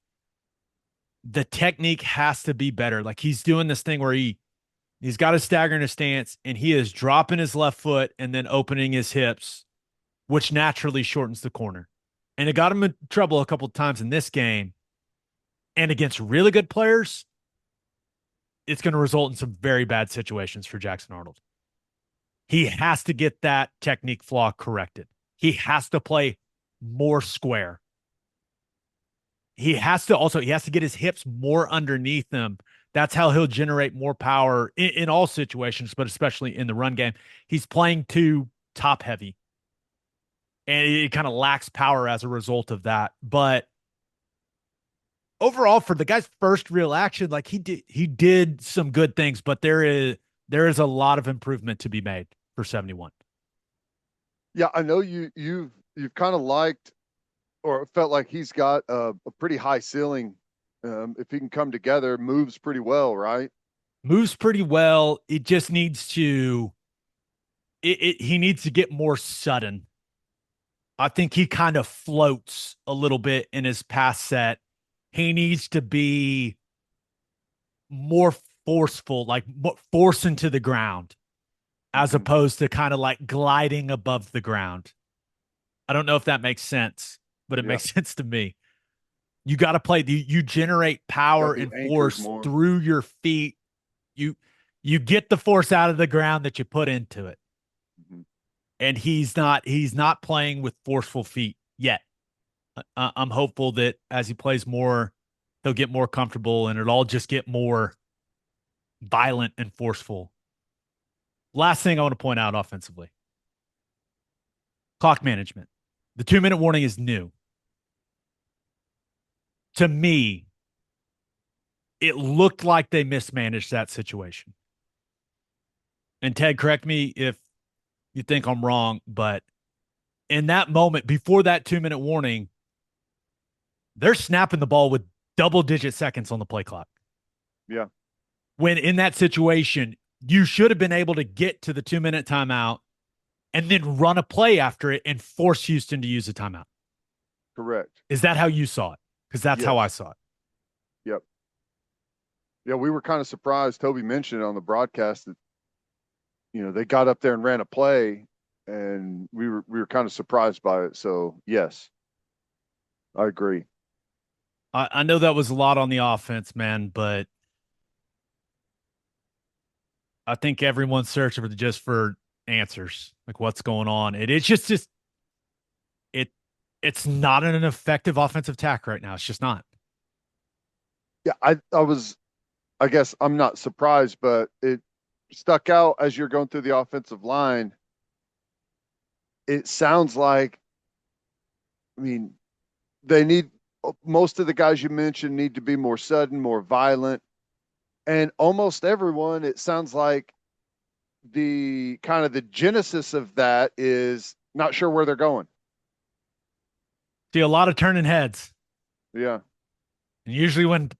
the technique has to be better. Like he's doing this thing where he's got a stagger in his stance and he is dropping his left foot and then opening his hips, which naturally shortens the corner. And it got him in trouble a couple of times in this game. And against really good players, it's going to result in some very bad situations for Jackson Arnold. He has to get that technique flaw corrected. He has to play more square. He has to get his hips more underneath him. That's how he'll generate more power in all situations, but especially in the run game. He's playing too top heavy, and it kind of lacks power as a result of that. But overall, for the guy's first real action, like he did some good things, but there is a lot of improvement to be made for 71. yeah. I know you've kind of liked or felt like he's got a pretty high ceiling. If he can come together, moves pretty well, right? Moves pretty well. It just needs to he needs to get more sudden. I think he kind of floats a little bit in his pass set. He needs to be more forceful, like force into the ground, as Mm-hmm. opposed to kind of like gliding above the ground. I don't know if that makes sense, but it Yeah, makes sense to me. You got to play. You generate got power to be and anchored force more. through your feet. You you get the force out of the ground that you put into it. Mm-hmm. And he's not playing with forceful feet yet. I'm hopeful that as he plays more, he'll get more comfortable and it'll all just get more violent and forceful. Last thing I want to point out offensively, clock management. The 2-minute warning is new. To me, it looked like they mismanaged that situation. And Ted, correct me if you think I'm wrong, but in that moment, before that 2-minute warning, they're snapping the ball with double-digit seconds on the play clock. Yeah, When in that situation, you should have been able to get to the 2-minute timeout and then run a play after it and force Houston to use a timeout. correct. Is that how you saw it? Because that's how I Yes. saw it. Yep. Yeah, we were kind of surprised. Toby mentioned it on the broadcast that they got up there and ran a play, and we were kind of surprised by it. So yes, I agree. I know that was a lot on the offense, man, but I think everyone's searching for answers, like what's going on. It's just it It's not an effective offensive attack right now. It's just not. Yeah, I guess I'm not surprised, but it stuck out as you're going through the offensive line. It sounds like, I mean, they need most of the guys you mentioned need to be more sudden, more violent, and almost everyone, it sounds like the kind of the genesis of that is not sure where they're going. See a lot of turning heads. Yeah. And usually when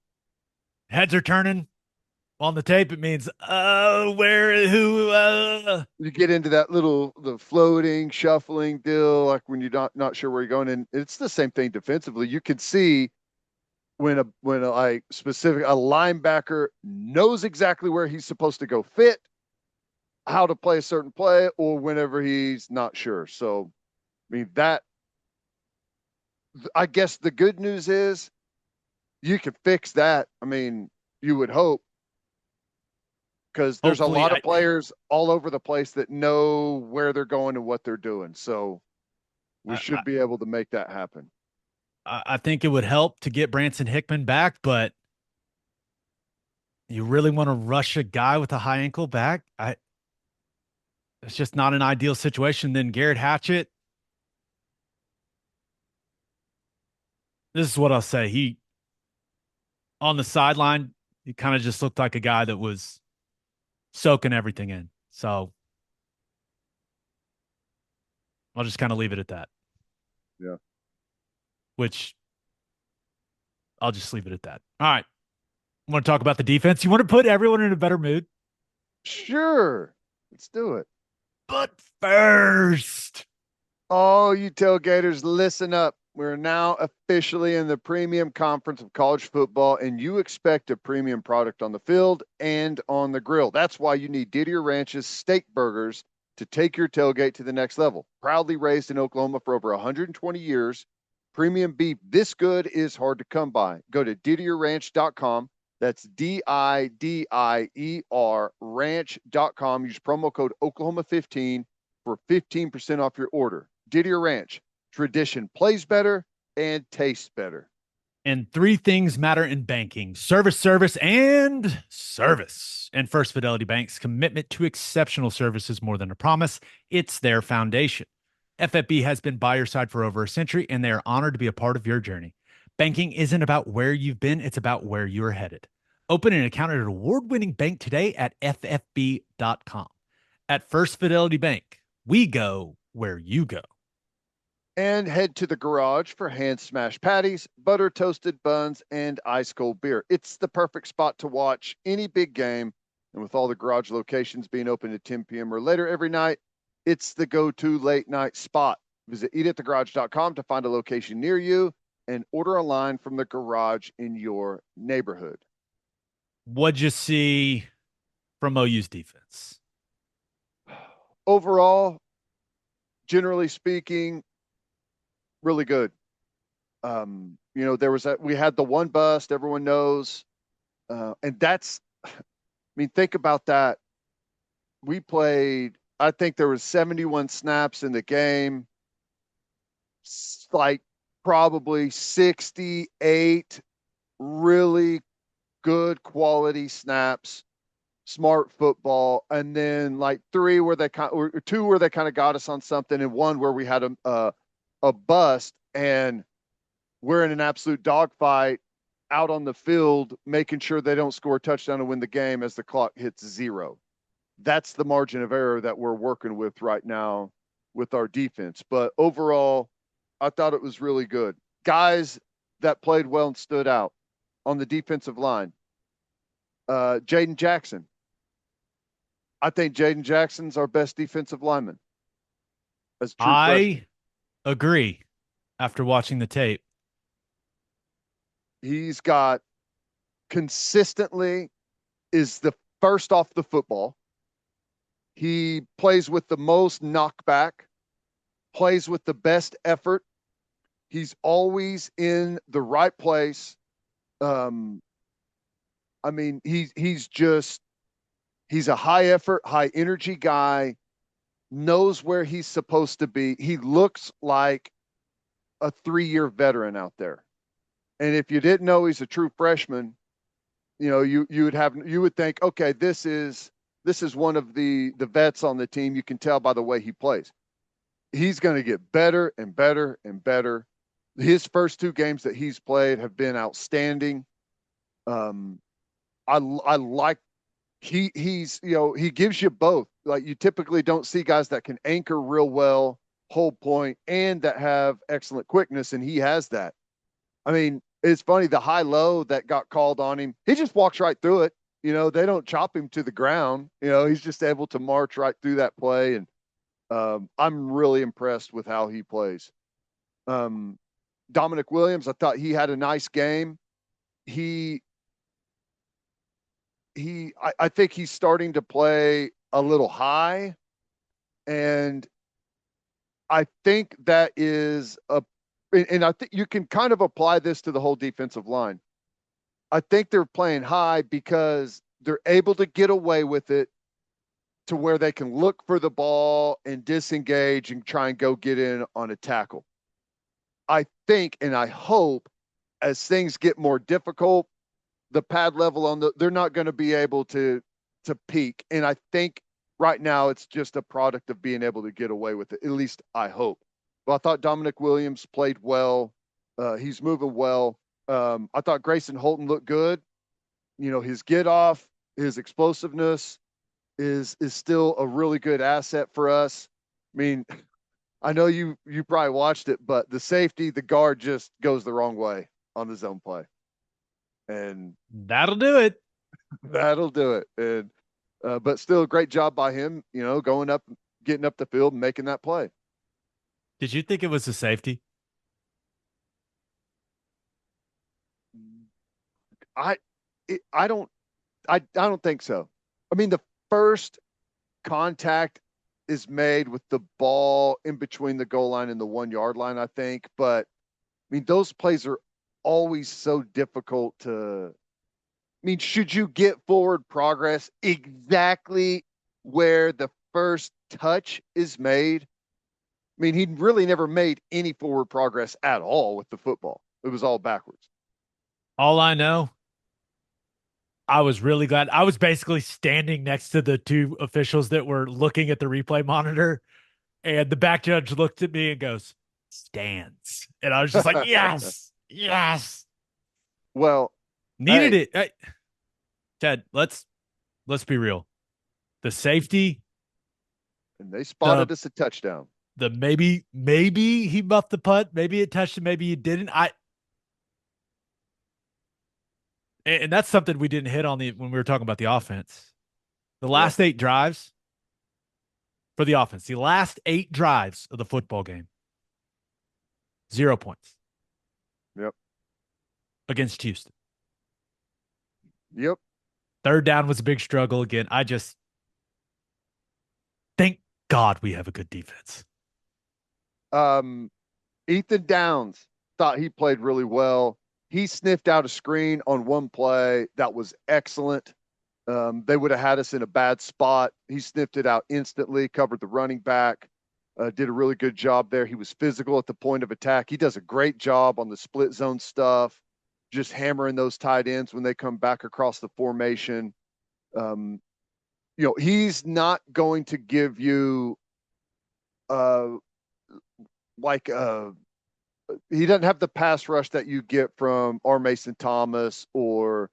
heads are turning on the tape, it means, where, who, You get into that little the floating, shuffling deal, like when you're not sure where you're going. And it's the same thing defensively. You can see when a like specific a linebacker knows exactly where he's supposed to go fit, how to play a certain play, or whenever he's not sure. So I mean that I guess the good news is you can fix that. I mean, you would hope because there's a hopefully, lot of players all over the place that know where they're going and what they're doing. So we I, should be able to make that happen. I think it would help to get Branson Hickman back, but you really want to rush a guy with a high ankle back? It's just not an ideal situation. Then Garrett Hatchett, this is what I'll say. He on the sideline, he kind of just looked like a guy that was soaking everything in. So I'll just kind of leave it at that, Yeah. which I'll just leave it at that. All right. I want to talk about the defense. You want to put everyone in a better mood? Sure. Let's do it. But first, Oh, you tailgaters, listen up. We're now officially in the premium conference of college football, and you expect a premium product on the field and on the grill. That's why you need Didier Ranch's steak burgers to take your tailgate to the next level. Proudly raised in Oklahoma for over 120 years, premium beef this good is hard to come by. Go to didierranch.com. That's DIDIER ranch.com. Use promo code Oklahoma15 for 15% off your order. Didier Ranch, tradition plays better and tastes better. and three things matter in banking: service, service, and service. And First Fidelity Bank's commitment to exceptional service is more than a promise, it's their foundation. FFB has been by your side for over a century, and they are honored to be a part of your journey. Banking isn't about where you've been, it's about where you're headed. Open an account at an award winning bank today at ffb.com. At First Fidelity Bank, we go where you go. And head to the garage for hand smashed patties, butter toasted buns, and ice cold beer. It's the perfect spot to watch any big game. And with all the garage locations being open at 10 p.m. or later every night, it's the go to late night spot. Visit eatatthegarage.com to find a location near you and order online from the garage in your neighborhood. What'd you see from OU's defense? Overall, generally speaking, really good. We had the one bust, everyone knows. And that's, I mean, think about that. We played, I think there was 71 snaps in the game, like probably 68 really good quality snaps, smart football, and then like three where they kind or two where they kind of got us on something, and one where we had a bust, and we're in an absolute dogfight out on the field, making sure they don't score a touchdown to win the game as the clock hits zero. That's the margin of error that we're working with right now with our defense. But overall, I thought it was really good. Guys that played well and stood out on the defensive line. Jaden Jackson. I think Jaden Jackson's our best defensive lineman as true freshman. I agree after watching the tape. He's got consistently is the first off the football. He plays with the most knockback, plays with the best effort. He's always in the right place. I mean, he's a high effort, high energy guy, knows where he's supposed to be. He looks like a 3-year veteran out there. And if you didn't know he's a true freshman, you would think, okay, this is one of the vets on the team. You can tell by the way he plays. He's going to get better and better and better. His first 2 games that he's played have been outstanding. Um, I like he gives you both. Like, you typically don't see guys that can anchor real well, hold point, and that have excellent quickness, and he has that. I mean, it's funny, the high low that got called on him, he just walks right through it. They don't chop him to the ground. He's just able to march right through that play, and I'm really impressed with how he plays. Um, Dominic Williams, I thought he had a nice game. He I think he's starting to play a little high, and I think that is and I think you can kind of apply this to the whole defensive line. I think they're playing high because they're able to get away with it to where they can look for the ball and disengage and try and go get in on a tackle. I think and I hope as things get more difficult, the pad level they're not going to be able to peak. And I think right now it's just a product of being able to get away with it. At least I hope. But I thought Dominic Williams played well. He's moving well. I thought Grayson Holton looked good. His get off, his explosiveness is still a really good asset for us. I mean, I know you probably watched it, but the safety, the guard just goes the wrong way on the zone play. And that'll do it. That'll do it. And but still a great job by him, going up, getting up the field and making that play. Did you think it was a safety? I I don't don't think so. I mean, the first contact is made with the ball in between the goal line and the 1 yard line, I think. But I mean, those plays are always so difficult to. I mean, should you get forward progress exactly where the first touch is made? I mean, he really never made any forward progress at all with the football. It was all backwards. All I know, I was really glad. I was basically standing next to the 2 officials that were looking at the replay monitor, and the back judge looked at me and goes, "Stands," and I was just like, "Yes, yes." Well, Needed hey, it. Hey, Ted, let's be real. The safety, and they the spotted us a touchdown. maybe he buffed the punt, maybe it touched him, maybe he didn't. And that's something we didn't hit on when we were talking about the offense. The Yep. last 8 drives for the offense, the last 8 drives of the football game, 0 points Yep. against Houston. Yep. Third down was a big struggle again. I just thank God we have a good defense. Ethan Downs thought he played really well. He sniffed out a screen on one play that was excellent. They would have had us in a bad spot. He sniffed it out instantly, covered the running back, did a really good job there. He was physical at the point of attack. He does a great job on the split zone stuff, just hammering those tight ends when they come back across the formation. He's not going to give you uh, like he doesn't have the pass rush that you get from R. Mason Thomas or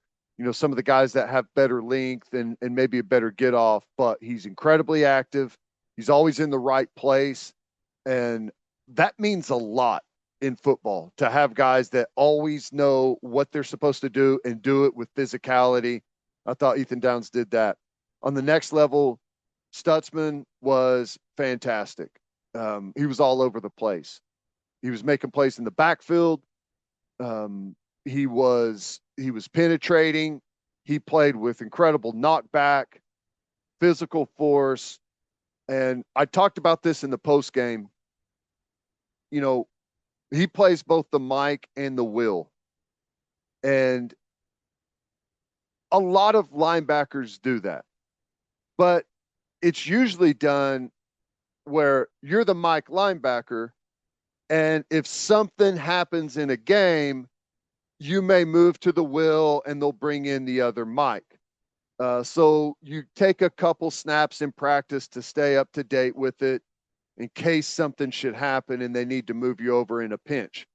some of the guys that have better length and maybe a better get off, but he's incredibly active. He's always in the right place. And that means a lot in football to have guys that always know what they're supposed to do and do it with physicality. I thought Ethan Downs did that. On the next level, Stutzman was fantastic. He was all over the place. He was making plays in the backfield. He was penetrating. He played with incredible knockback, physical force. And I talked about this in the post game. He plays both the mic and the will. And a lot of linebackers do that. But it's usually done where you're the mic linebacker And if something happens in a game, you may move to the will and they'll bring in the other Mike. So you take a couple snaps in practice to stay up to date with it in case something should happen and they need to move you over in a pinch.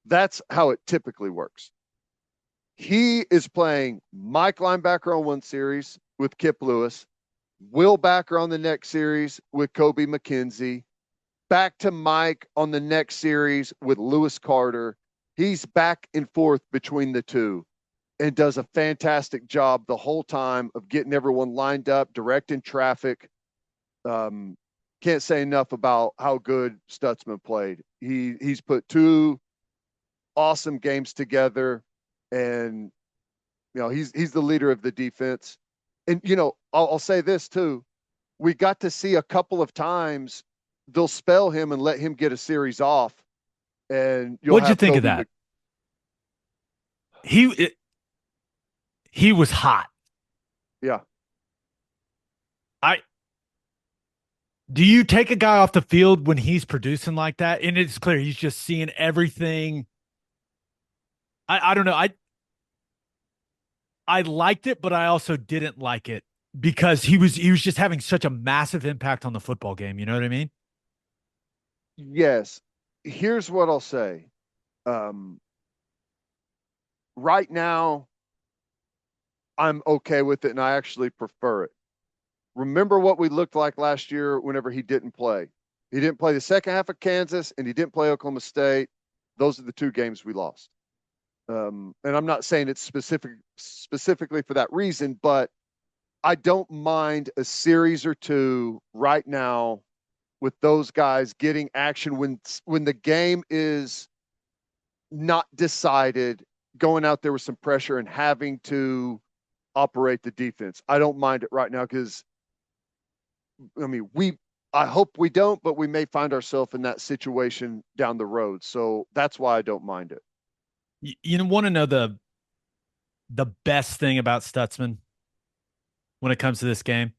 That's how it typically works. He is playing Mike linebacker on one series with Kip Lewis, Will backer on the next series with Kobe McKenzie, back to Mike on the next series with Lewis Carter. He's back and forth between the two and does a fantastic job the whole time of getting everyone lined up, directing traffic. Um, can't say enough about how good Stutzman played. He's put two awesome games together, and he's the leader of the defense. And I'll say this too: we got to see a couple of times they'll spell him and let him get a series off, and you'll What'd you have think of Kobe. that? He it, he was hot. Yeah. I Do you take a guy off the field when he's producing like that? And it's clear he's just seeing everything. I don't know. I liked it, but I also didn't like it because he was just having such a massive impact on the football game. You know what I mean? Yes. Here's what I'll say. Um, right now, I'm okay with it, and I actually prefer it. Remember what we looked like last year whenever he didn't play. He didn't play the second half of Kansas, and he didn't play Oklahoma State. Those are the two games we lost. And I'm not saying it's specifically for that reason, but I don't mind a series or two right now with those guys getting action when the game is not decided, going out there with some pressure and having to operate the defense. I don't mind it right now because I hope we don't, but we may find ourselves in that situation down the road. So that's why I don't mind it. You want to know the best thing about Stutzman when it comes to this game?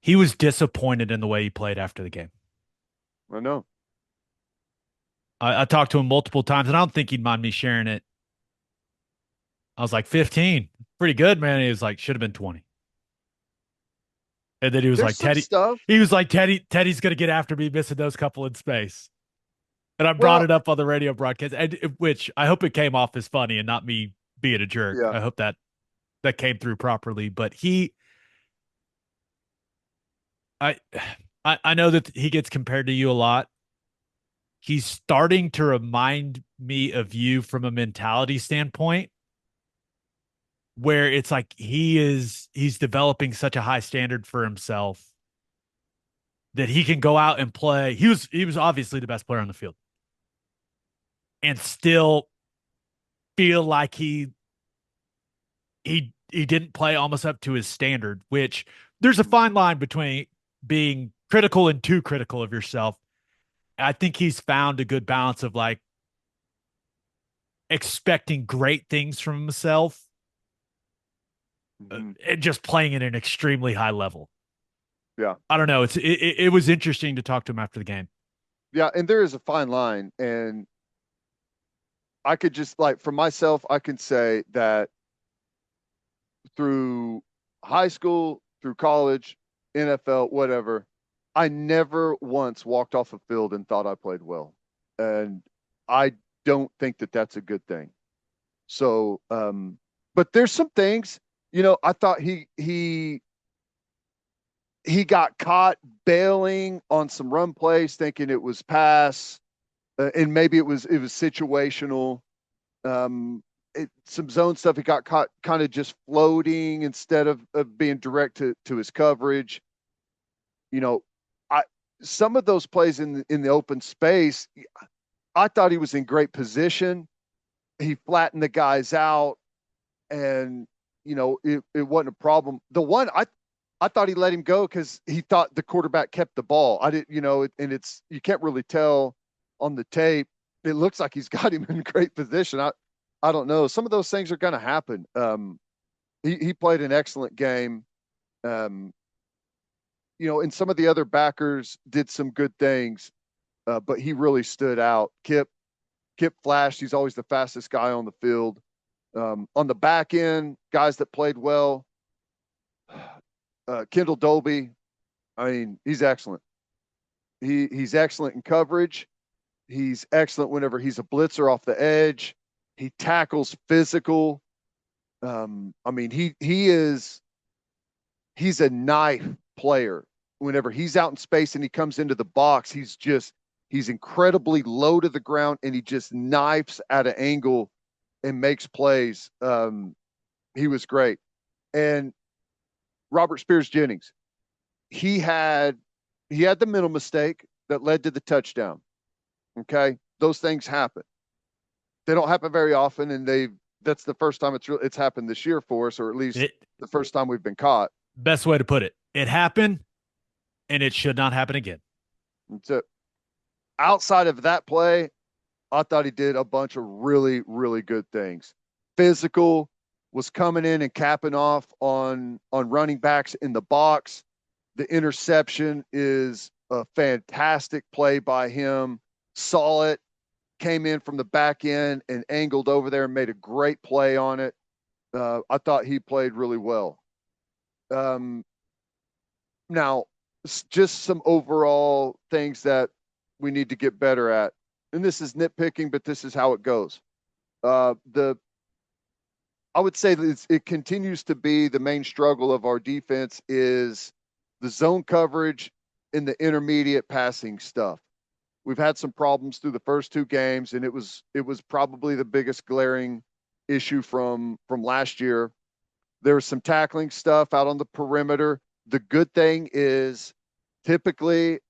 He was disappointed in the way he played after the game. I know. I talked to him multiple times, and I don't think he'd mind me sharing it. I was like, 15, pretty good, man. He was like, should have been 20. And then he was There's like, some Teddy, stuff. he was like, Teddy's gonna get after me missing those couple in space. And I brought Well, it up on the radio broadcast, which I hope it came off as funny and not me being a jerk. yeah. I hope that came through properly. But I, I know that he gets compared to you a lot. He's starting to remind me of you from a mentality standpoint, where it's like he's developing such a high standard for himself that he can go out and play. He was obviously the best player on the field and still feel like he didn't play almost up to his standard, which there's a fine line between being critical and too critical of yourself. I think he's found a good balance of like expecting great things from himself Mm-hmm. and just playing at an extremely high level. Yeah. I don't know. It was interesting to talk to him after the game. Yeah. And there is a fine line. And I could just like for myself, I can say that through high school, through college, NFL, whatever, I never once walked off a field and thought I played well. And I don't think that that's a good thing. So, but there's some things, I thought he got caught bailing on some run plays, thinking it was pass, and maybe it was situational. Some zone stuff, he got caught kind of just floating instead of being direct to his coverage. You know, I some of those plays in the open space, I thought he was in great position. He flattened the guys out, and it wasn't a problem. The one I thought he let him go because he thought the quarterback kept the ball. I didn't, and it's you can't really tell on the tape. It looks like he's got him in great position. I don't know. Some of those things are going to happen. He played an excellent game. Um, and some of the other backers did some good things. but he really stood out. Kip flashed. He's always the fastest guy on the field. On the back end, guys that played well. Kendall Dolby, I mean, he's excellent. He's excellent in coverage. He's excellent whenever he's a blitzer off the edge. He tackles physical. I mean, he's a knife player. Whenever he's out in space and he comes into the box, he's incredibly low to the ground and he just knifes at an angle and makes plays. He was great. And Robert Spears Jennings, he had the mental mistake that led to the touchdown. Okay, those things happen. They don't happen very often, and that's the first time it's happened this year for us, or at least the first time we've been caught. Best way to put it. It happened, and it should not happen again. So outside of that play, I thought he did a bunch of really, really good things. Physical, was coming in and capping off on running backs in the box. The interception is a fantastic play by him. Saw it, came in from the back end and angled over there and made a great play on it. I thought he played really well. Now, just some overall things that we need to get better at. And this is nitpicking, but this is how it goes. I would say that it continues to be the main struggle of our defense is the zone coverage in the intermediate passing stuff. We've had some problems through the first two games, and it was probably the biggest glaring issue from last year. There was some tackling stuff out on the perimeter. The good thing is typically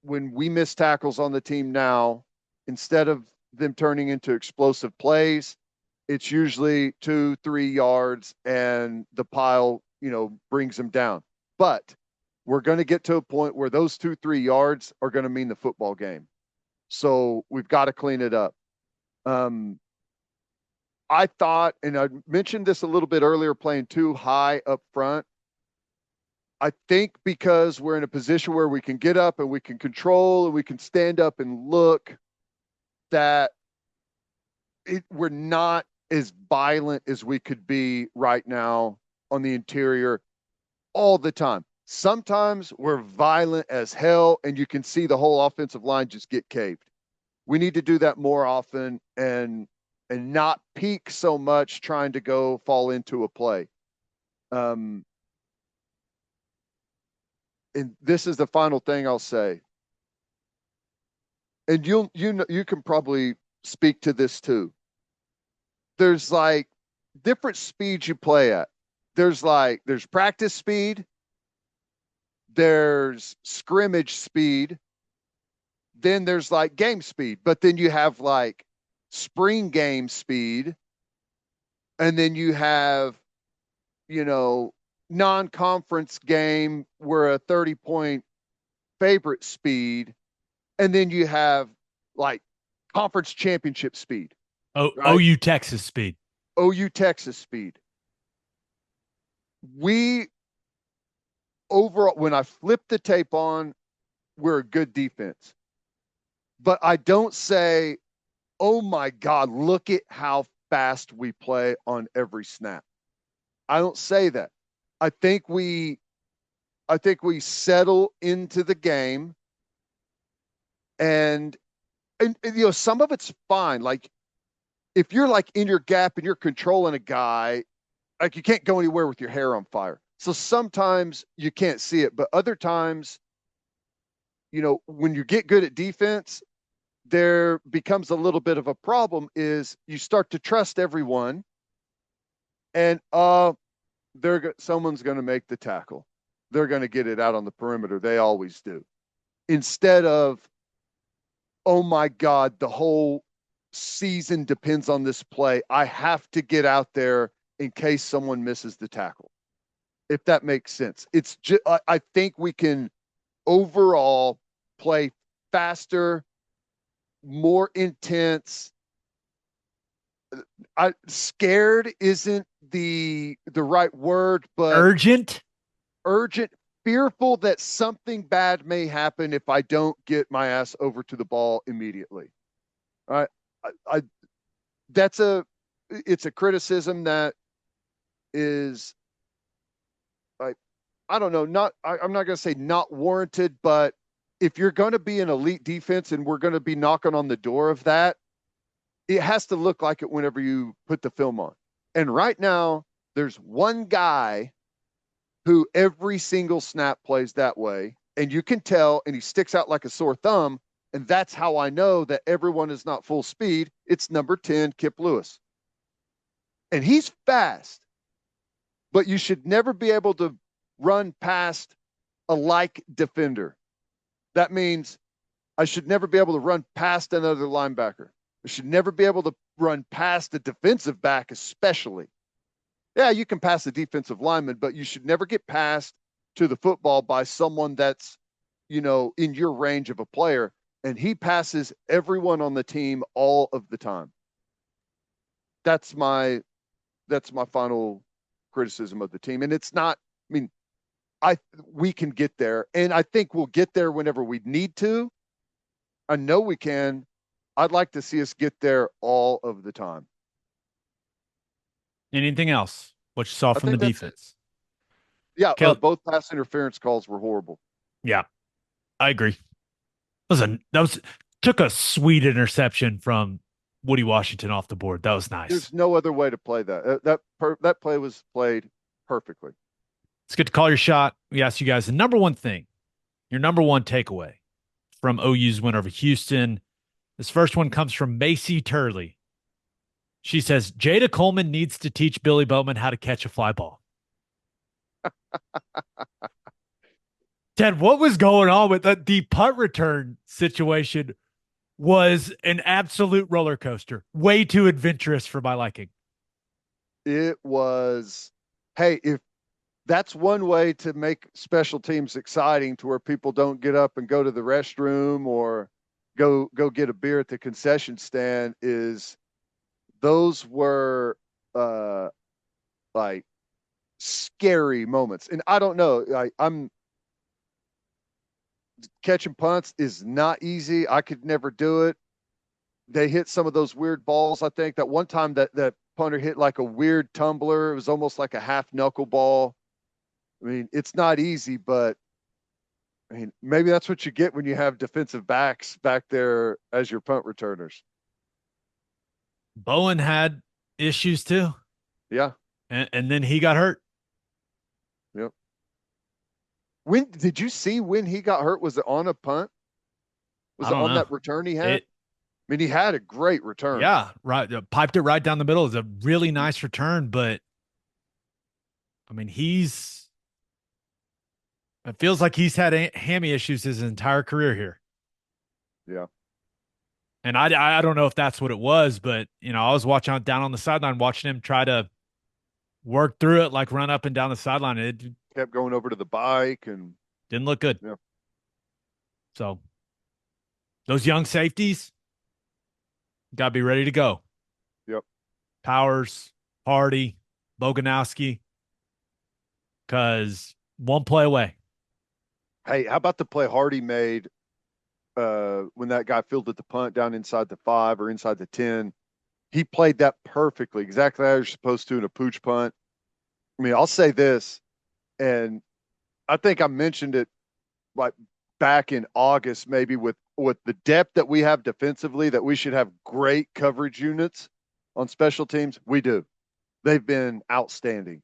when we miss tackles on the team now, instead of them turning into explosive plays, it's usually 2-3 yards and the pile, brings them down. But we're going to get to a point where those 2-3 yards are going to mean the football game. So we've got to clean it up. I thought, and I mentioned this a little bit earlier, playing too high up front. I think because we're in a position where we can get up and we can control and we can stand up and look, that we're not as violent as we could be right now on the interior all the time. Sometimes we're violent as hell and you can see the whole offensive line just get caved. We need to do that more often and not peak so much trying to go fall into a play. And this is the final thing I'll say. And you can probably speak to this too. There's like different speeds you play at. There's practice speed, there's scrimmage speed, then there's like game speed, but then you have like spring game speed, and then you have, non-conference game where a 30-point favorite speed, and then you have like conference championship speed. Oh, right? OU Texas speed. OU Texas speed. We overall, when I flip the tape on, we're a good defense. But I don't say, oh my God, look at how fast we play on every snap. I don't say that. I think we settle into the game and some of it's fine. Like if you're like in your gap and you're controlling a guy, like you can't go anywhere with your hair on fire. So sometimes you can't see it, but other times, when you get good at defense, there becomes a little bit of a problem is you start to trust everyone and someone's going to make the tackle. They're going to get it out on the perimeter. They always do. Instead of, oh my God, the whole season depends on this play. I have to get out there in case someone misses the tackle. If that makes sense. It's just, I think we can overall play faster, more intense. Scared isn't the right word, but urgent, fearful that something bad may happen if I don't get my ass over to the ball immediately. All right. I that's a it's a criticism that is like I don't know, I'm not gonna say not warranted, but if you're gonna be an elite defense and we're gonna be knocking on the door of that, it has to look like it whenever you put the film on. And right now, there's one guy who every single snap plays that way. And you can tell, and he sticks out like a sore thumb. And that's how I know that everyone is not full speed. It's number 10, Kip Lewis. And he's fast, but you should never be able to run past a like defender. That means I should never be able to run past another linebacker. I should never be able to run past a defensive back, especially. Yeah, you can pass the defensive lineman, but you should never get passed to the football by someone that's, in your range of a player. And he passes everyone on the team all of the time. That's my final criticism of the team. And it's not, I mean, we can get there. And I think we'll get there whenever we need to. I know we can. I'd like to see us get there all of the time. Anything else? What you saw I from the think that's it. defense? Yeah, Kel- both pass interference calls were horrible. yeah, I agree. That was took a sweet interception from Woody Washington off the board. That was nice. There's no other way to play that. That play was played perfectly. It's good to call your shot. We asked you guys the number one thing, your number one takeaway from OU's win over Houston. This first one comes from Macy Turley. She says, Jada Coleman needs to teach Billy Bowman how to catch a fly ball. Ted, what was going on with the punt return situation was an absolute roller coaster. Way too adventurous for my liking. It was, hey, if that's one way to make special teams exciting to where people don't get up and go to the restroom or go get a beer at the concession stand, is those were like scary moments. And I don't know, I'm catching punts is not easy. I could never do it. They hit some of those weird balls. I think that one time that punter hit like a weird tumbler. It was almost like a half knuckleball. I mean, it's not easy, but I mean, maybe that's what you get when you have defensive backs back there as your punt returners. Bowen had issues too. Yeah. And then he got hurt. Yep. When did you see when he got hurt? Was it on a punt? Was I it don't on know. that return he had? I mean, he had a great return. Yeah, right. Piped it right down the middle. It was a really nice return, but I mean, it feels like he's had hammy issues his entire career here. Yeah. And I don't know if that's what it was, but I was watching down on the sideline, watching him try to work through it, like run up and down the sideline. It Kept going over to the bike and didn't look good. yeah. So those young safeties got to be ready to go. Yep. Powers, Hardy, Boganowski, because one play away. Hey, how about the play Hardy made when that guy fielded the punt down inside the 5 or inside the 10? He played that perfectly, exactly how you're supposed to in a pooch punt. I mean, I'll say this, and I think I mentioned it like back in August, maybe with the depth that we have defensively, that we should have great coverage units on special teams. We do. They've been outstanding.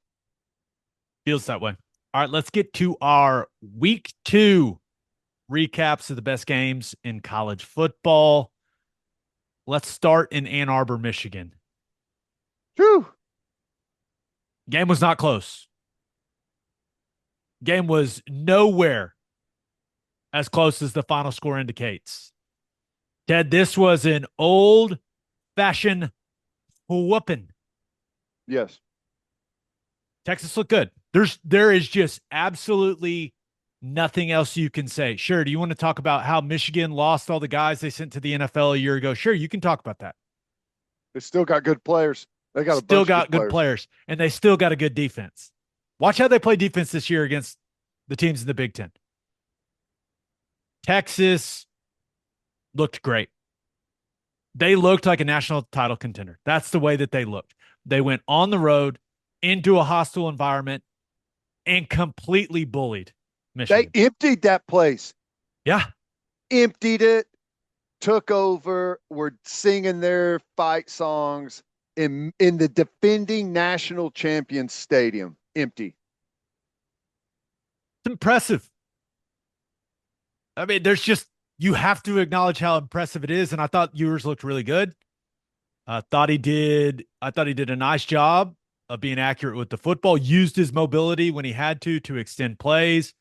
Feels that way. All right, let's get to our week 2 recaps of the best games in college football. Let's start in Ann Arbor, Michigan. Whew. Game was not close. Game was nowhere as close as the final score indicates. Ted, this was an old-fashioned whooping. Yes. Texas looked good. There is just absolutely nothing else you can say. Sure, do you want to talk about how Michigan lost all the guys they sent to the NFL a year ago? Sure, you can talk about that. They still got good players. They got good players, and they still got a good defense. Watch how they play defense this year against the teams in the Big Ten. Texas looked great. They looked like a national title contender. That's the way that they looked. They went on the road into a hostile environment and completely bullied They Michigan. emptied that place, Yeah. emptied it, took over, were singing their fight songs in the defending national champion stadium, empty. It's impressive. I mean, there's just, you have to acknowledge how impressive it is. And I thought Ewers looked really good. I thought he did a nice job of being accurate with the football, used his mobility when he had to extend plays.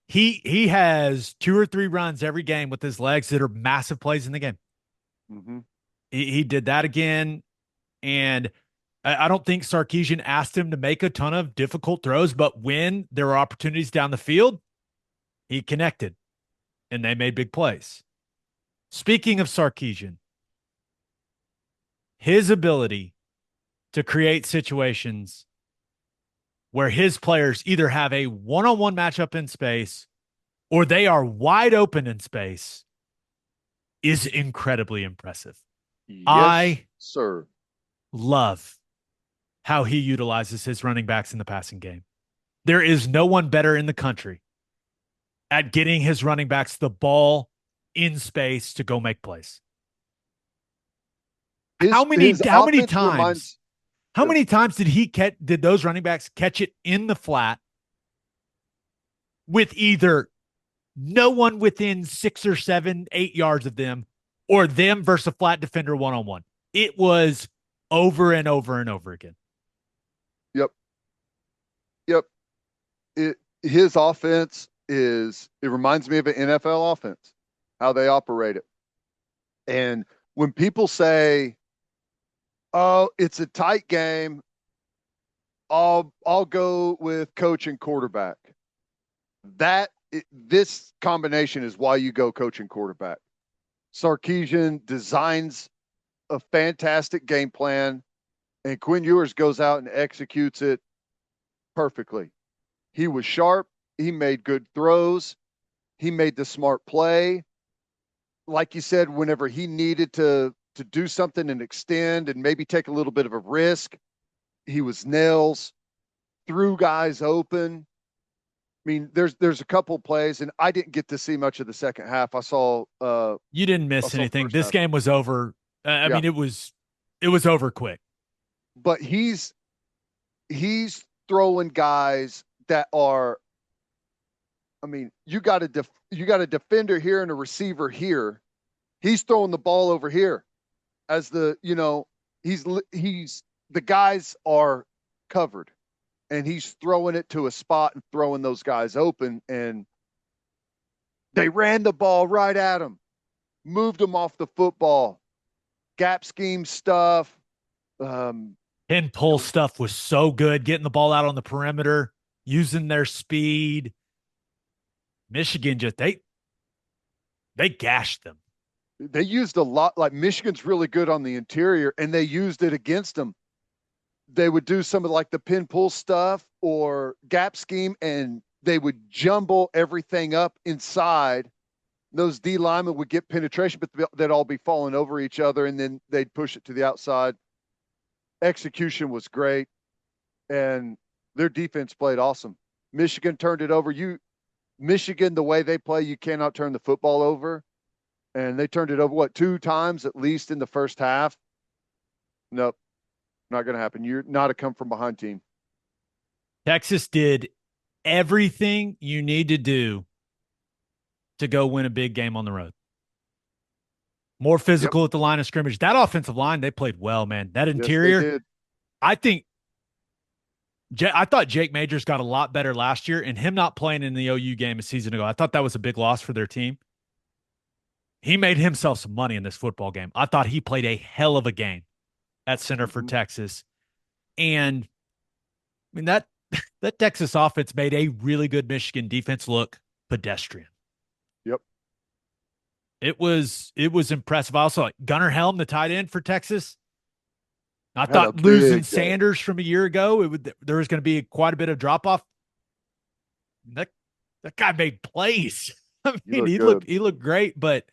He has 2 or 3 runs every game with his legs that are massive plays in the game. Mm-hmm. He did that again. And I don't think Sarkisian asked him to make a ton of difficult throws, but when there were opportunities down the field, he connected and they made big plays. Speaking of Sarkisian, his ability to create situations where his players either have a one-on-one matchup in space or they are wide open in space is incredibly impressive. Yes, I sir. love how he utilizes his running backs in the passing game. There is no one better in the country at getting his running backs the ball in space to go make plays. His How many offense times reminds. how many times did those running backs catch it in the flat with either no one within 6 or 7, 8 yards of them, or them versus a flat defender one-on-one? It was over and over and over again. Yep, yep. His offense it reminds me of an NFL offense, how they operate it. And when people say, "Oh, it's a tight game," I'll go with coach and quarterback. This combination is why you go coach and quarterback. Sarkisian designs a fantastic game plan, and Quinn Ewers goes out and executes it perfectly. He was sharp. He made good throws. He made the smart play. Like you said, whenever he needed to do something and extend and maybe take a little bit of a risk, he was nails, threw guys open. I mean, there's a couple plays, and I didn't get to see much of the second half. You didn't I miss saw anything. first This half. game was over. I Yeah, mean, it was over quick. but he's throwing guys that are. I mean, you got a defender here and a receiver here. He's throwing the ball over here as he's the guys are covered, and he's throwing it to a spot and throwing those guys open, and they ran the ball right at him, moved him off the football, gap scheme stuff. Um, Pin pull stuff was so good, getting the ball out on the perimeter, using their speed. Michigan just they gashed them. they used a lot. Like Michigan's really good on the interior, and they used it against them. They would do some of like the pin pull stuff or gap scheme, and they would jumble everything up inside. Those D linemen would get penetration, but they'd all be falling over each other, and then they'd push it to the outside. Execution was great, and their defense played awesome. Michigan turned it over. Michigan, the way they play, you cannot turn the football over, and they turned it over what 2 times at least in the first half. Nope, not going to happen. You're not a come from behind team. Texas did everything you need to do to go win a big game on the road. More Yep. physical at the line of scrimmage. That offensive line, they played well, man. That Yes, they interior, did. I think I thought Jake Majors got a lot better last year, and him not playing in the OU game a season ago, I thought that was a big loss for their team. He made himself some money in this football game. I thought he played a hell of a game at center for Texas. And I mean that Texas offense made a really good Michigan defense look pedestrian. Yep. It was impressive. I also like Gunnar Helm, the tight end for Texas. I Had a thought losing big game. Sanders from a year ago, there was going to be quite a bit of drop off. That guy made plays. I You mean, look he good. looked great, but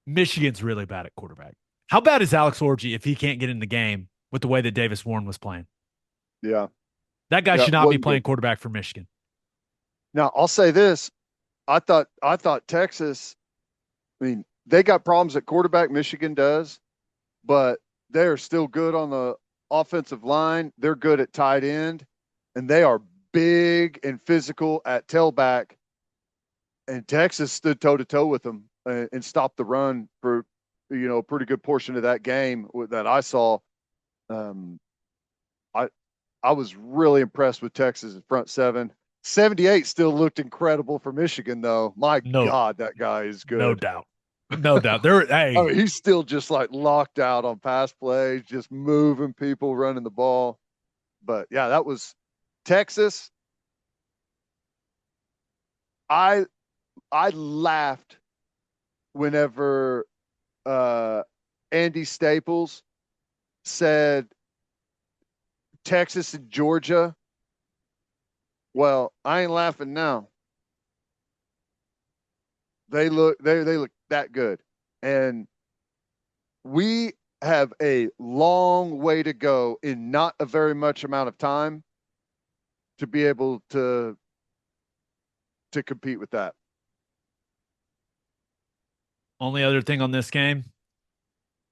Michigan's really bad at quarterback. How bad is Alex Orgy if he can't get in the game with the way that Davis Warren was playing? Yeah. That guy Yeah. should not be Wasn't playing good. quarterback for Michigan. Now I'll say this. I thought Texas, I mean, they got problems at quarterback, Michigan does, but they're still good on the offensive line. They're good at tight end, and they are big and physical at tailback. And Texas stood toe to toe with them and stopped the run for a pretty good portion of that game that I saw. Um, I I was really impressed with Texas front seven. 78 still looked incredible for Michigan, though. My No, God, that guy is no good. doubt. No doubt. There, I hey, mean, he's still just like locked out on pass plays, just moving people, running the ball. But yeah, that was Texas. I I laughed whenever uh, Andy Staples said Texas and Georgia. Well, I ain't laughing now. They look that good, and we have a long way to go in not a very much amount of time to be able to compete with that. only other thing on this game,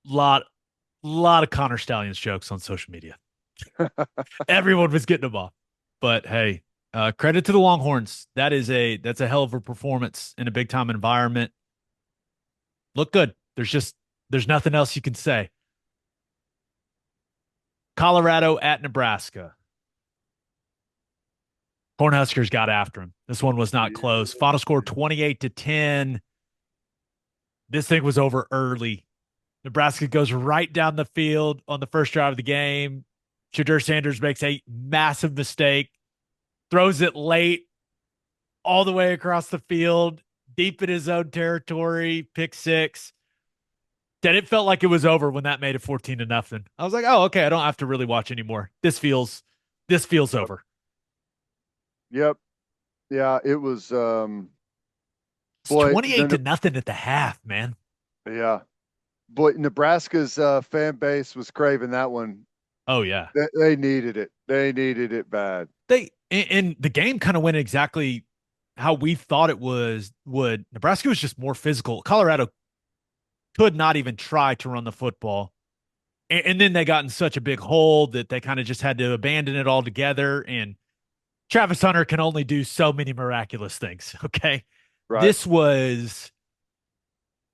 lot lot of Connor Stallions jokes on social media. Everyone was getting them off. But hey, credit to the Longhorns. That's a hell of a performance in a big time environment. Look good. There's nothing else you can say. Colorado at Nebraska. Cornhuskers got after him. This one was not close. Final score 28-10. This thing was over early. Nebraska goes right down the field on the first drive of the game. Shadur Sanders makes a massive mistake, throws it late all the way across the field, deep in his own territory, pick six. Then it felt like it was over when that made it 14-0. I was like, oh, okay, I don't have to really watch anymore. This feels Yep. over. Yep. Yeah, it was It's boy, 28 to nothing at the half, man. yeah. Boy, Nebraska's fan base was craving that one. Oh yeah. They needed it. They needed it bad. And the game kind of went exactly how we thought it would. Nebraska was just more physical. Colorado could not even try to run the football. And then they got in such a big hole that they kind of just had to abandon it altogether. And Travis Hunter can only do so many miraculous things. Okay. Right. This was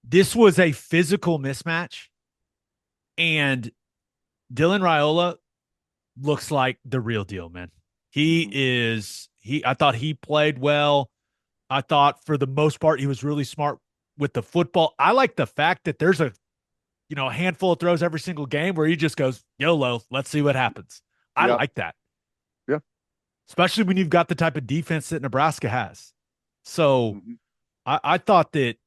this was a physical mismatch. And Dylan Raiola looks like the real deal, man. Mm-hmm. I thought he played well. I thought for the most part he was really smart with the football. I like the fact that there's a handful of throws every single game where he just goes YOLO, let's see what happens. I Yeah. like that, Yeah. especially when you've got the type of defense that Nebraska has. So Mm-hmm. I thought that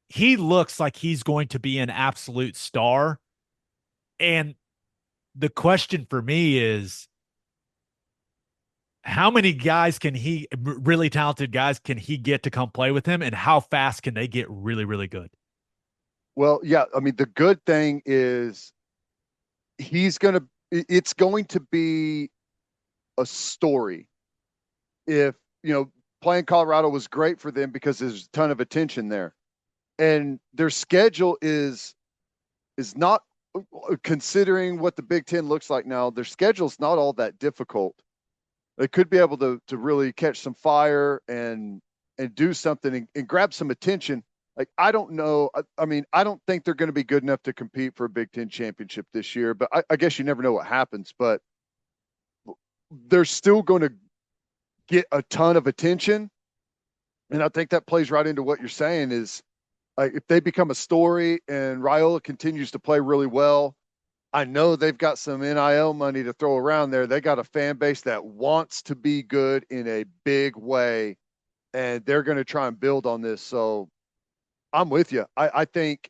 he looks like he's going to be an absolute star. And the question for me is, how many guys can he, really talented guys, can he get to come play with him, and how fast can they get really, really good? Well, yeah. I mean, the good thing is it's going to be a story. If, playing Colorado was great for them because there's a ton of attention there. And their schedule is not considering what the Big Ten looks like now, their schedule's not all that difficult. They could be able to really catch some fire and do something and grab some attention. Like, I don't know. I mean, I don't think they're going to be good enough to compete for a Big Ten championship this year, but I guess you never know what happens. But they're still going to get a ton of attention. And I think that plays right into what you're saying is, like, if they become a story and Raiola continues to play really well, I know they've got some NIL money to throw around there. They got a fan base that wants to be good in a big way, and they're going to try and build on this. So I'm with you. I think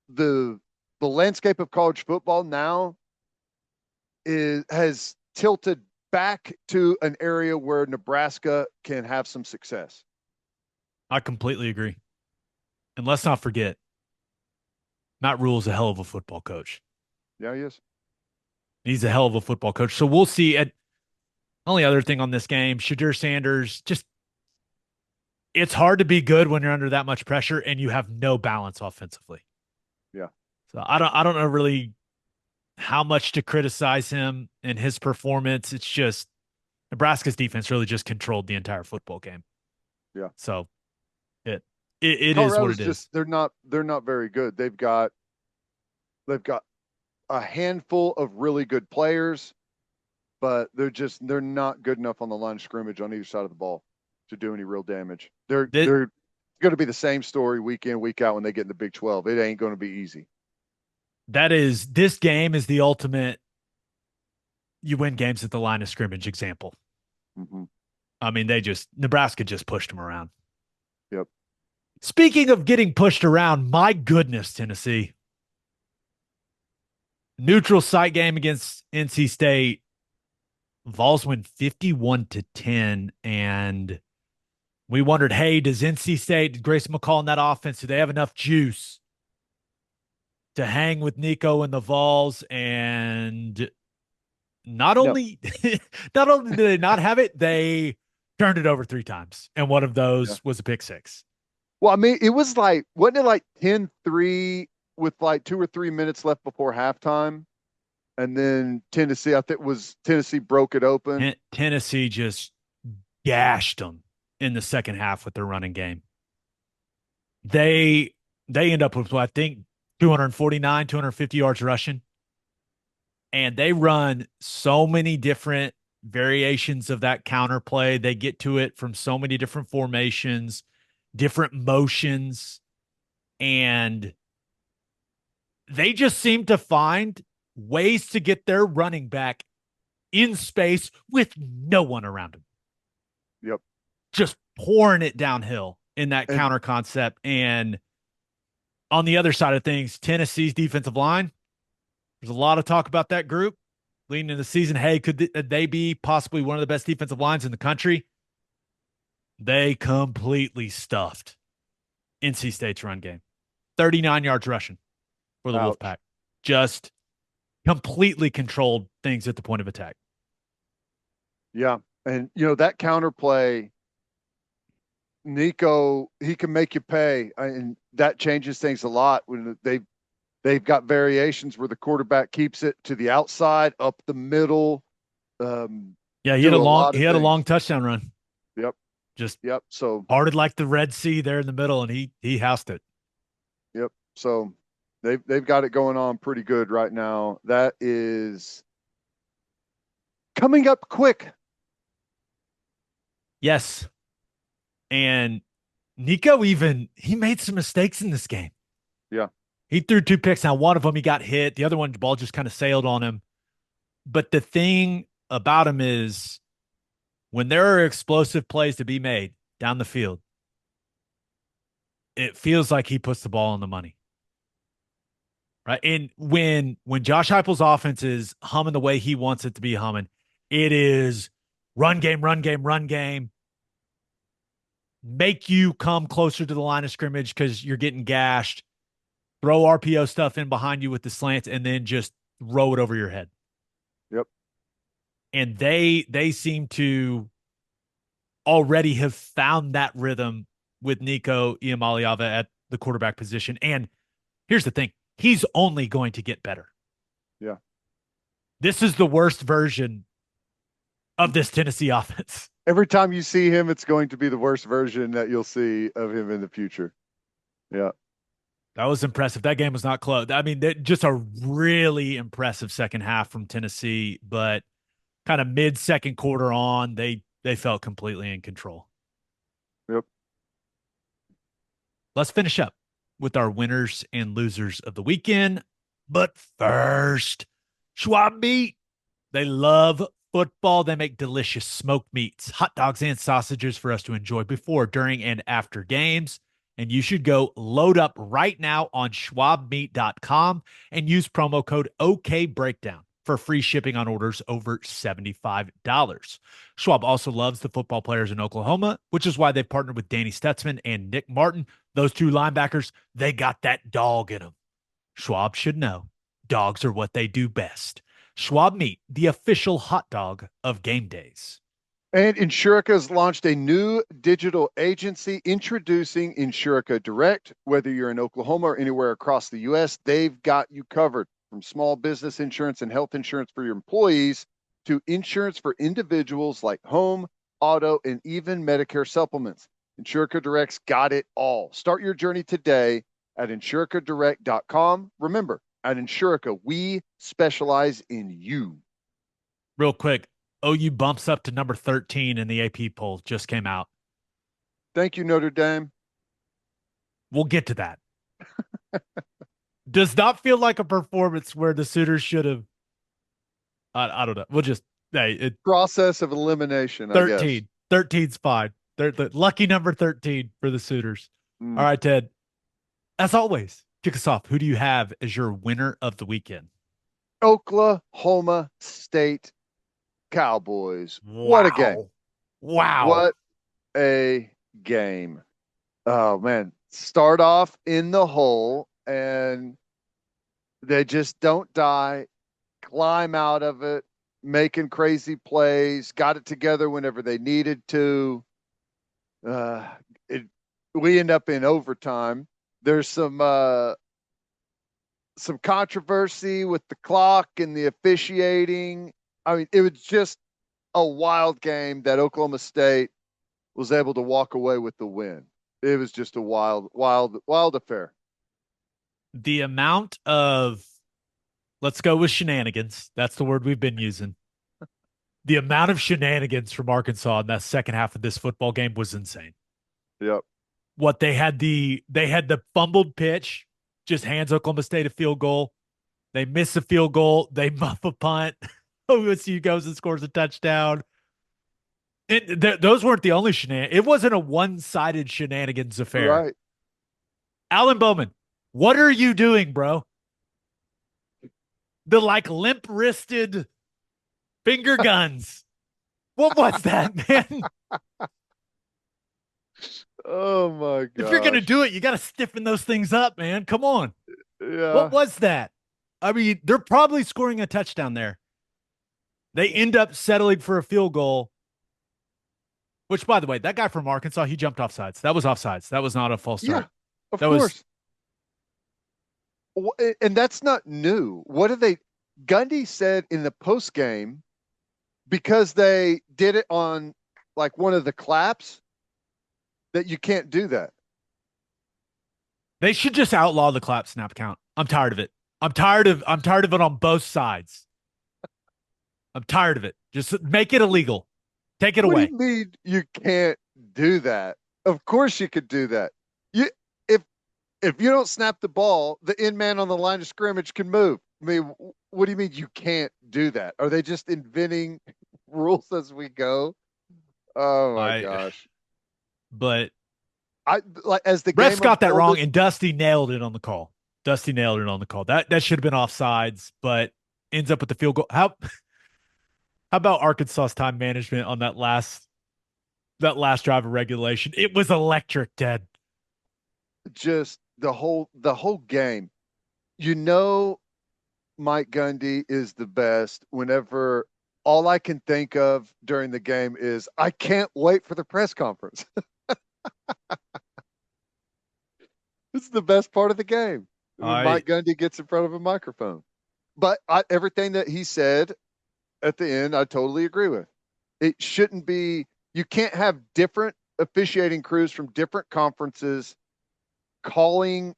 the the landscape of college football now has tilted back to an area where Nebraska can have some success. I completely agree. And let's not forget, Matt Rule's a hell of a football coach. Yeah, he is. He's a hell of a football coach. So we'll see. Only other thing on this game, Shadur Sanders, just it's hard to be good when you're under that much pressure and you have no balance offensively. Yeah. So I don't know really how much to criticize him and his performance. It's just Nebraska's defense really just controlled the entire football game. Yeah. So it it is what Colorado's it is. just they're not very good. They've got a handful of really good players, but they're not good enough on the line of scrimmage on either side of the ball to do any real damage. They're That they're going to be the same story week in, week out when they get in the Big 12. It ain't going to be easy. that is this game is the ultimate you win games at the line of scrimmage example. Mm-hmm. I mean, Nebraska just pushed them around. Yep. Speaking of getting pushed around, my goodness, Tennessee. Neutral site game against NC State. Vols win 51-10. And we wondered, hey, does NC State, did Grayson McCall in that offense, do they have enough juice to hang with Nico and the Vols? And not No. only not only did they not have it, they turned it over 3 times. And one of those was a pick six. Well, I mean, wasn't it like 10-3 with like 2 or 3 minutes left before halftime? And then Tennessee broke it open. Tennessee just gashed them in the second half with their running game. They end up with, I think, 249, 250 yards rushing. And they run so many different variations of that counter play. They get to it from so many different formations, different motions, and they just seem to find ways to get their running back in space with no one around him. Yep. Just pouring it downhill in that counter concept. And on the other side of things, Tennessee's defensive line, there's a lot of talk about that group leading into the season. Hey, could they be possibly one of the best defensive lines in the country? They completely stuffed NC State's run game. 39 yards rushing for the Wolfpack. Just completely controlled things at the point of attack. Yeah. And, that counter play, Nico, he can make you pay. And that changes things a lot when they've got variations where the quarterback keeps it to the outside, up the middle. Yeah, he had a long touchdown run. Yep. Yep. So parted like the Red Sea there in the middle, and he housed it. Yep. So they've got it going on pretty good right now. That is coming up quick. Yes. And Nico he made some mistakes in this game. Yeah. He threw 2 picks. Now, one of them he got hit. The other one, the ball just kind of sailed on him. But the thing about him is when there are explosive plays to be made down the field, it feels like he puts the ball on the money. Right. And when Josh Heupel's offense is humming the way he wants it to be humming, it is run game, run game, run game. Make you come closer to the line of scrimmage because you're getting gashed. Throw RPO stuff in behind you with the slants and then just throw it over your head. Yep. And they seem to already have found that rhythm with Nico Iamaleava at the quarterback position. And here's the thing. He's only going to get better. Yeah. This is the worst version of this Tennessee offense. Every time you see him, it's going to be the worst version that you'll see of him in the future. Yeah. That was impressive. That game was not close. I mean, just a really impressive second half from Tennessee, but kind of mid-second quarter on, they felt completely in control. Yep. Let's finish up with our winners and losers of the weekend. But first, Schwab Meat. They love football. They make delicious smoked meats, hot dogs, and sausages for us to enjoy before, during, and after games. And you should go load up right now on schwabmeat.com and use promo code OKBreakdown for free shipping on orders over $75. Schwab also loves the football players in Oklahoma, which is why they've partnered with Danny Stutzman and Nick Martin. Those two linebackers, they got that dog in them. Schwab should know. Dogs are what they do best. Schwab Meat, the official hot dog of game days. And Insurica has launched a new digital agency introducing Insurica Direct. Whether you're in Oklahoma or anywhere across the U.S., they've got you covered. From small business insurance and health insurance for your employees to insurance for individuals like home, auto, and even Medicare supplements. Insurica Direct's got it all. Start your journey today at insuricadirect.com. Remember, at Insurica, we specialize in you. Real quick, OU bumps up to number 13 in the AP poll. Just came out. Thank you, Notre Dame. We'll get to that. Does not feel like a performance where the Sooners should have. I don't know. We'll just process of elimination. 13. 13's fine. They're the lucky number 13 for the Sooners. All right, Ted. As always, kick us off. Who do you have as your winner of the weekend? Oklahoma State Cowboys. Wow. What a game. Wow. What a game. Oh, man. Start off in the hole, and they just don't die, climb out of it, making crazy plays, got it together whenever they needed to. We end up in overtime. There's some controversy with the clock and the officiating. I mean, it was just a wild game that Oklahoma State was able to walk away with the win. It was just a wild affair. The amount of, let's go with shenanigans. That's the word we've been using. The amount of shenanigans from Arkansas in that second half of this football game was insane. Yep. What they had the fumbled pitch, just hands Oklahoma State a field goal. They miss a field goal. They muff a punt. OSU goes and scores a touchdown. Those weren't the only shenanigans. It wasn't a one-sided shenanigans affair. Right. Alan Bowman, what are you doing, bro? The limp-wristed finger guns. What was that, man? Oh my god! If you're gonna do it, you got to stiffen those things up, man. Come on. Yeah. What was that? I mean, they're probably scoring a touchdown there. They end up settling for a field goal. Which, by the way, that guy from Arkansas, he jumped offsides. That was offsides. That was not a false start. Yeah, of course. And that's not new. What did they? Gundy said in the post game, because they did it on one of the claps, that you can't do that. They should just outlaw the clap snap count. I'm tired of it. I'm tired of it on both sides. I'm tired of it. Just make it illegal. Take it away. What do you mean you can't do that? Of course you could do that. If you don't snap the ball, the end man on the line of scrimmage can move. I mean, what do you mean you can't do that? Are they just inventing rules as we go? Oh my gosh. But as the refs game got that wrong, and Dusty nailed it on the call. That should have been offsides, but ends up with the field goal. How about Arkansas's time management on that last drive of regulation? It was electric, Ted. Just the whole game. Mike Gundy is the best whenever all I can think of during the game is I can't wait for the press conference. It's the best part of the game when Mike Gundy gets in front of a microphone. But everything that he said at the end, I totally agree with. It shouldn't be. You can't have different officiating crews from different conferences calling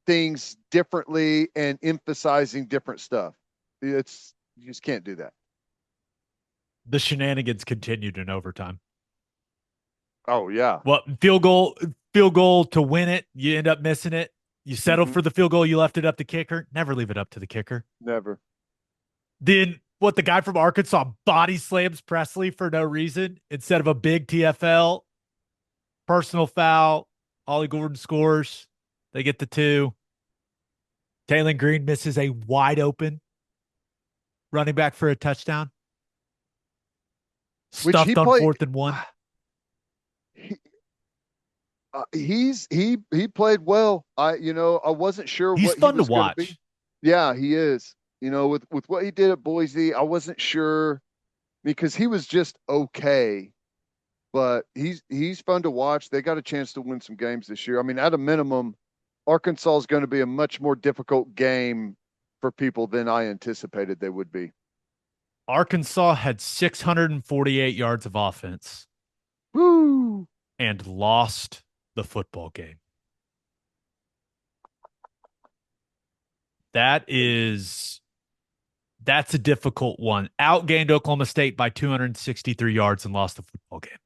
things differently and emphasizing different stuff. You just can't do that. The shenanigans continued in overtime. Oh yeah. Well, field goal to win it. You end up missing it. You settled for the field goal. You left it up to kicker. Never leave it up to the kicker. Never. Then the guy from Arkansas body slams Presley for no reason instead of a big TFL. Personal foul. Ollie Gordon scores. They get the 2. Taylor Green misses a wide open running back for a touchdown, which he stuffed on played. 4th and 1. He, he played well. I wasn't sure He's what he fun to was going to be. watch. Yeah, he is. With what he did at Boise, I wasn't sure because he was just okay, but he's fun to watch. They got a chance to win some games this year. I mean, at a minimum, Arkansas is going to be a much more difficult game for people than I anticipated they would be. Arkansas had 648 yards of offense Woo! and lost the football game. That's a difficult one. Outgained Oklahoma State by 263 yards and lost the football game.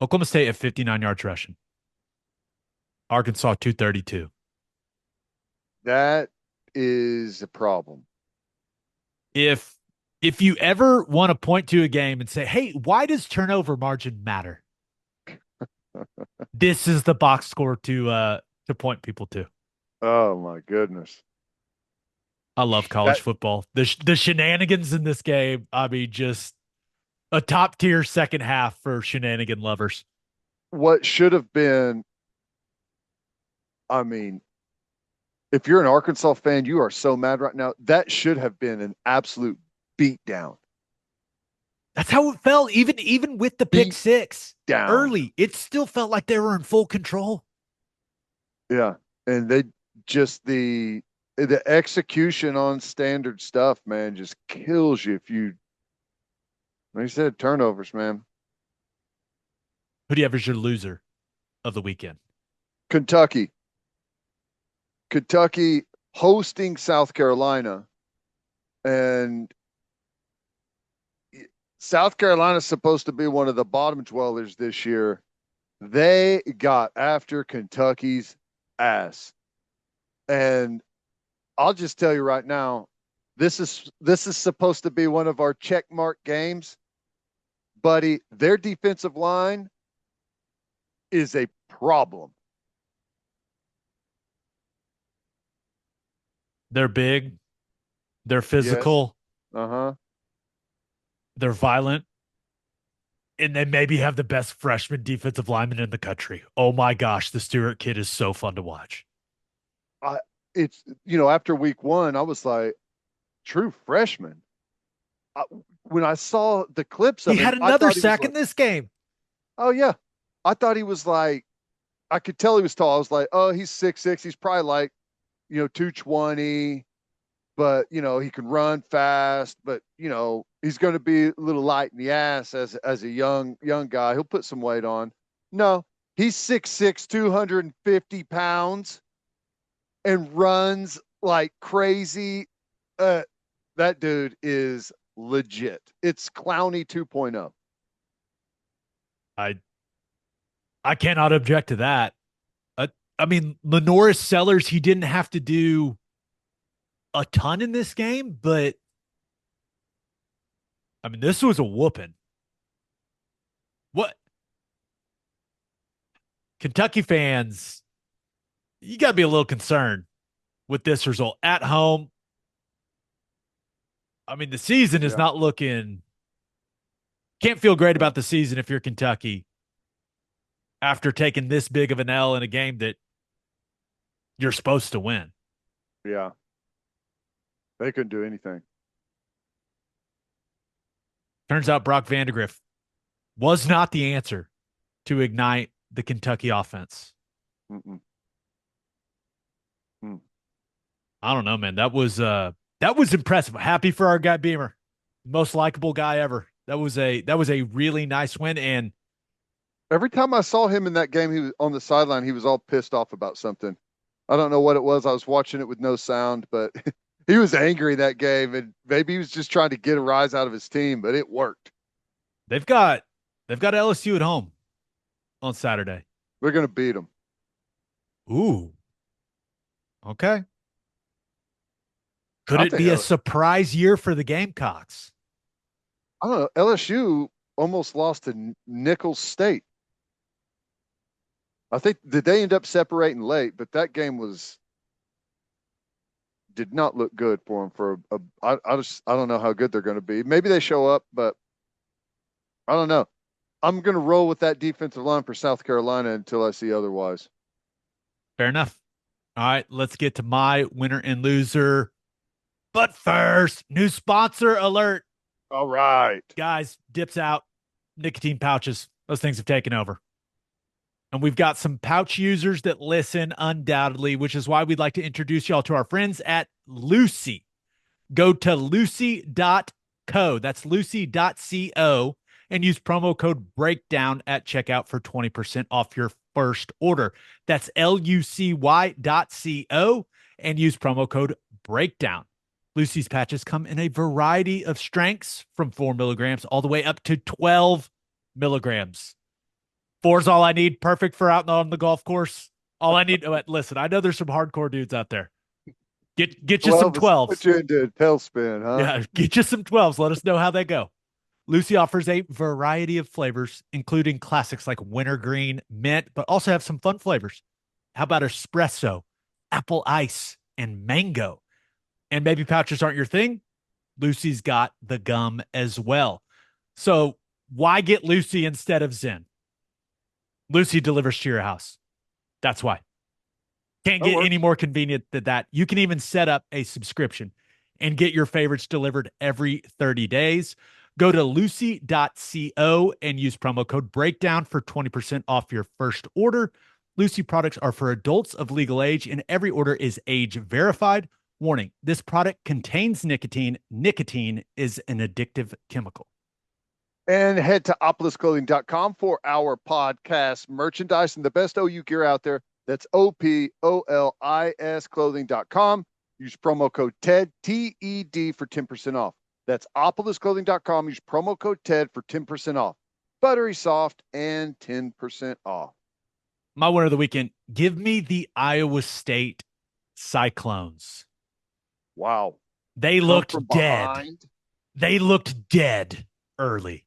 Oklahoma State at 59 yards rushing. Arkansas 232. That is a problem. If you ever want to point to a game and say, "Hey, why does turnover margin matter?" This is the box score to point people to. Oh my goodness. I love college That football. The shenanigans in this game, I mean, just a top tier second half for shenanigan lovers. what should have been, I mean, if you're an Arkansas fan, you are so mad right now. That should have been an absolute beatdown. That's how it felt. Even with the pick Beat six down. early, it still felt like they were in full control. Yeah. And they just the execution on standard stuff, man, just kills you if you like you said, turnovers, man. Who do you have as your loser of the weekend? Kentucky. Kentucky hosting South Carolina. And South Carolina's supposed to be one of the bottom dwellers this year. They got after Kentucky's ass. And I'll just tell you right now, this is supposed to be one of our check mark games. Buddy, their defensive line is a problem. They're big, they're Yes. physical, Uh-huh. they're violent, and they maybe have the best freshman defensive lineman in the country. Oh my gosh, the Stewart kid is so fun to watch. I it's after week 1, I was like, true freshman. I, when I saw the clips He of had him, I another thought he was sack like, in this game. oh yeah. I thought he was like, I could tell he was tall. I was like, oh, he's 6'6". He's probably like, 220, but he can run fast, but he's going to be a little light in the ass as a young guy. He'll put some weight on. No, he's 6'6", 250 pounds and runs like crazy. That dude is legit. It's Clowney 2.0. I I cannot object to that. I mean, Lenoris Sellers, he didn't have to do a ton in this game, but I mean, this was a whooping. What Kentucky fans, you got to be a little concerned with this result at home. I mean, the season is Yeah, not looking, can't feel great no, about the season if you're Kentucky after taking this big of an L in a game that you're supposed to win. yeah. They couldn't do anything. Turns out Brock Vandegrift was not the answer to ignite the Kentucky offense. Mm-mm. Mm. I don't know, man. That was impressive. Happy for our guy Beamer. Most likable guy ever. That was a really nice win. And Every time I saw him in that game, he was on the sideline. He was all pissed off about something. I don't know what it was. I was watching it with no sound, but he was angry that game, and maybe he was just trying to get a rise out of his team, but it worked. they've got they've got LSU at home on Saturday. We're going to beat them. Ooh, okay. Could I it think be a surprise year for the Gamecocks? I don't know. LSU almost lost to Nicholls State. I think did they end up separating late, but that game was did not look good for them for I don't know how good they're going to be. Maybe they show up, but I don't know. I'm going to roll with that defensive line for South Carolina until I see otherwise. Fair enough. All right, let's get to my winner and loser. But first, new sponsor alert. All right. Guys, dips out, nicotine pouches. Those things have taken over. And we've got some pouch users that listen undoubtedly, which is why we'd like to introduce y'all to our friends at Lucy. Go to lucy.co. That's lucy.co and use promo code breakdown at checkout for 20% off your first order. That's lucy.co and use promo code breakdown. Lucy's patches come in a variety of strengths from 4 milligrams all the way up to 12 milligrams. Four's all I need. Perfect for out on the golf course. All I need. Listen, I know there's some hardcore dudes out there. Get you some 12 is 12s. put you into a tailspin, huh? Yeah, get you some 12s. Let us know how they go. Lucy offers a variety of flavors, including classics like wintergreen, mint, but also have some fun flavors. How about espresso, apple ice, and mango? And maybe pouches aren't your thing? Lucy's got the gum as well. So why get Lucy instead of Zen? Lucy delivers to your house. That's why. Can't That get any works. more convenient than that. You can even set up a subscription and get your favorites delivered every 30 days. Go to lucy.co and use promo code breakdown for 20% off your first order. Lucy products are for adults of legal age, and every order is age verified. Warning, this product contains nicotine. Nicotine is an addictive chemical. And head to opolisclothing.com for our podcast merchandise and the best OU gear out there. That's OPOLIS clothing.com. Use promo code TED, TED for 10% off. That's opolisclothing.com. Use promo code TED for 10% off. Buttery soft and 10% off. My winner of the weekend, give me the Iowa State Cyclones. Wow. They Come from looked dead. behind. They looked dead early.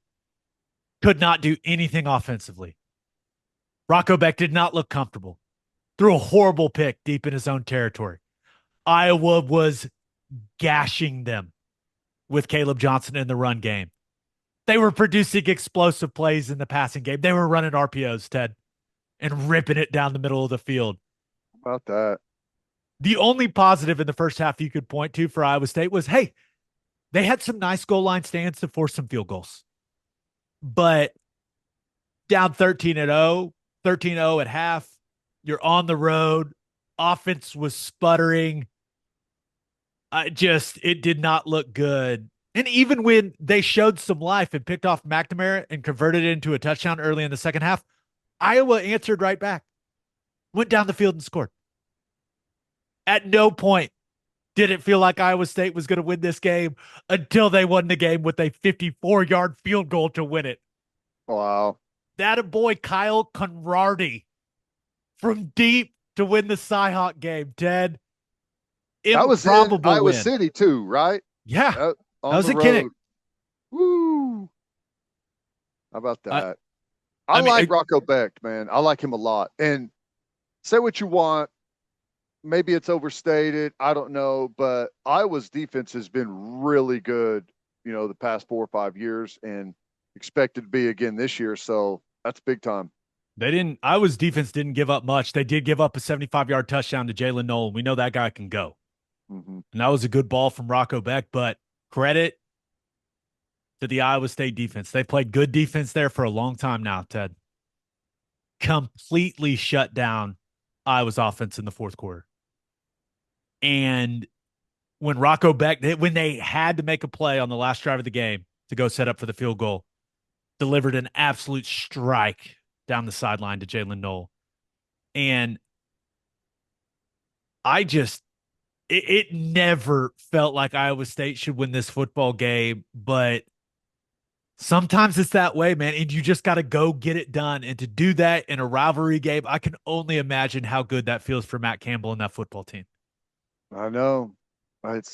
Could not do anything offensively. Rocco Beck did not look comfortable. Threw a horrible pick deep in his own territory. Iowa was gashing them with Caleb Johnson in the run game. They were producing explosive plays in the passing game. They were running RPOs, Ted, and ripping it down the middle of the field. How about that? The only positive in the first half you could point to for Iowa State was, hey, they had some nice goal line stands to force some field goals. But down 13-0, 13-0 at half, you're on the road. Offense was sputtering. It did not look good. And even when they showed some life and picked off McNamara and converted it into a touchdown early in the second half, Iowa answered right back, went down the field and scored. At no point did it feel like Iowa State was going to win this game until they won the game with a 54-yard field goal to win it. Wow. That boy Kyle Conradi from deep to win the Cyhawk game, Ted. That was in Improbable Iowa win. City too, right? Yeah, That that was a Kinnick. Woo. How about that? I mean, like Rocco Becht, man. I like him a lot. And say what you want. Maybe it's overstated. I don't know. But Iowa's defense has been really good, the past 4 or 5 years and expected to be again this year. So that's big time. Iowa's defense didn't give up much. They did give up a 75-yard touchdown to Jalen Nolan. We know that guy can go. Mm-hmm. And that was a good ball from Rocco Beck, but credit to the Iowa State defense. They played good defense there for a long time now, Ted. Completely shut down Iowa's offense in the fourth quarter. And when Rocco Beck, when they had to make a play on the last drive of the game to go set up for the field goal, delivered an absolute strike down the sideline to Jalen Noel. And it never felt like Iowa State should win this football game, but sometimes it's that way, man. And you just got to go get it done. And to do that in a rivalry game, I can only imagine how good that feels for Matt Campbell and that football team. I know. It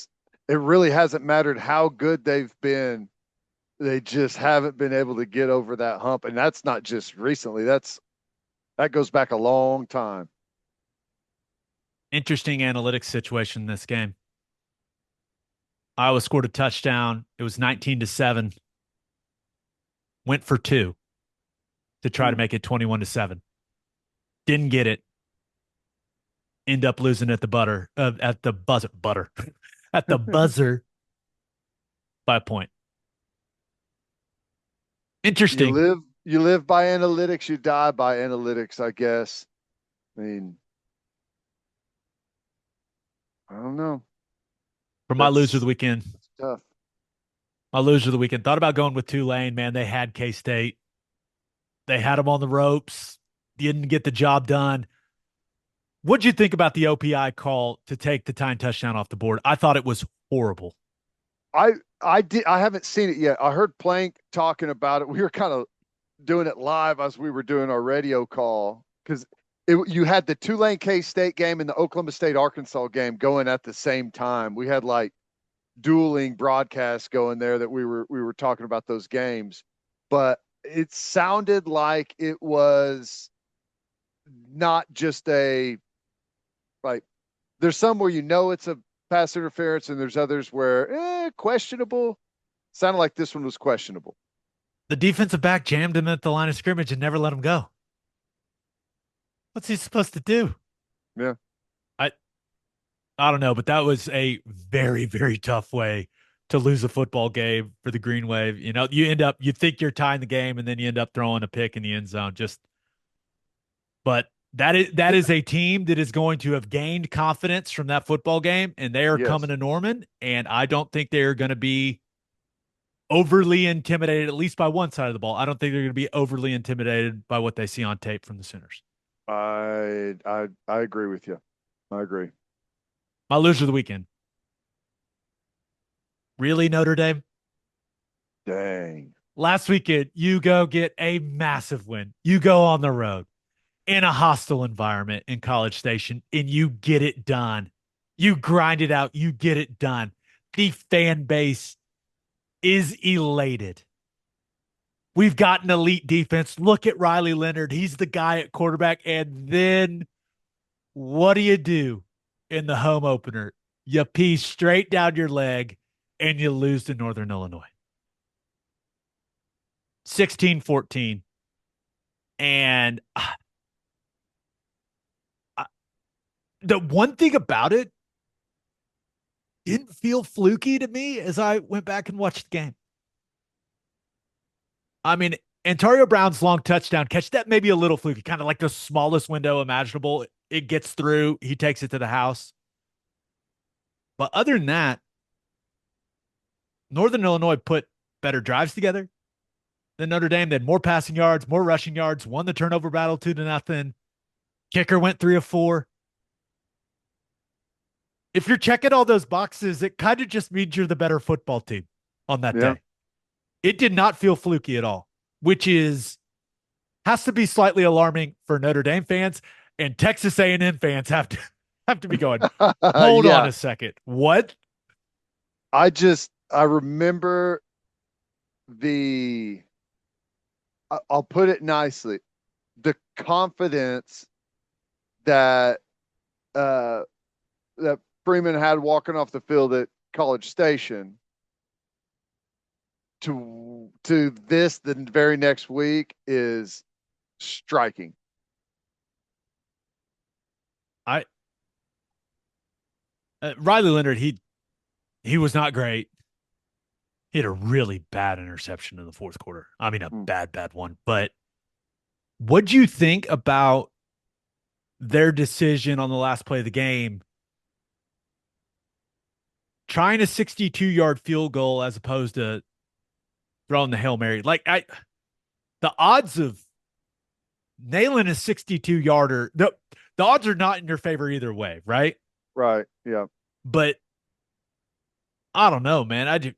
really hasn't mattered how good they've been. They just haven't been able to get over that hump. And that's not just recently. That goes back a long time. Interesting analytics situation in this game. Iowa scored a touchdown. It was 19-7. Went for two to try to Hmm. make it 21-7. Didn't get it. End up losing at the buzzer at the buzzer by a point. You Interesting. live you live by analytics, you die by analytics, I guess. I mean, I don't know. For my loser of the That's weekend, tough. my loser of the weekend. Thought about going with Tulane. Man, they had K State. They had them on the ropes. Didn't get the job done. What'd you think about the OPI call to take the time touchdown off the board? I thought it was horrible. I haven't seen it yet. I heard Plank talking about it. We were kind of doing it live as we were doing our radio call because you had the Tulane K State game and the Oklahoma State Arkansas game going at the same time. We had like dueling broadcasts going there that we were talking about those games, but it sounded like it was not just a like there's some where it's a pass interference and there's others where questionable. Sounded like this one was questionable. The defensive back jammed him at the line of scrimmage and never let him go. What's he supposed to do? Yeah. I I don't know, but that was a very, very tough way to lose a football game for the Green Wave. You think you're tying the game and then you end up throwing a pick in the end zone. But that is a team that is going to have gained confidence from that football game, and they are coming Yes. to Norman. And I don't think they're going to be overly intimidated, at least by one side of the ball. I don't think they're going to be overly intimidated by what they see on tape from the Sooners. I agree with you. I agree. My loser of the weekend. Really, Notre Dame? Dang. Last weekend, you go get a massive win. You go on the road in a hostile environment in College Station and you get it done. You grind it out, you get it done. The fan base is elated. We've got an elite defense. Look at Riley Leonard. He's the guy at quarterback. And then what do in the home opener? You pee straight down your leg and you lose to Northern Illinois. 16-14. And the one thing about it didn't feel fluky to me as I went back and watched the game. I mean, Antonio Brown's long touchdown catch, that may be a little fluky, kind of like the smallest window imaginable. It gets through, he takes it to the house. But other than that, Northern Illinois put better drives together than Notre Dame. They had more passing yards, more rushing yards, won the turnover battle 2-0. Kicker went 3 of 4. If you're checking all those boxes, it kind of just means you're the better football team on that Yeah. day. It did not feel fluky at all, which has to be slightly alarming for Notre Dame fans, and Texas A&M fans have to be going, hold on Yeah. a second. What? I remember the I'll put it nicely, the confidence that uh that Freeman had walking off the field at College Station to this the very next week is striking. I Riley Leonard, he was not great. He had a really bad interception in the fourth quarter. I mean, a Mm. bad one. But what'd you think about their decision on the last play of the game, trying a 62-yard field goal as opposed to throwing the Hail Mary? The odds of nailing a 62-yarder, the odds are not in your favor either way, right? Right. Yeah. But I don't know, man. I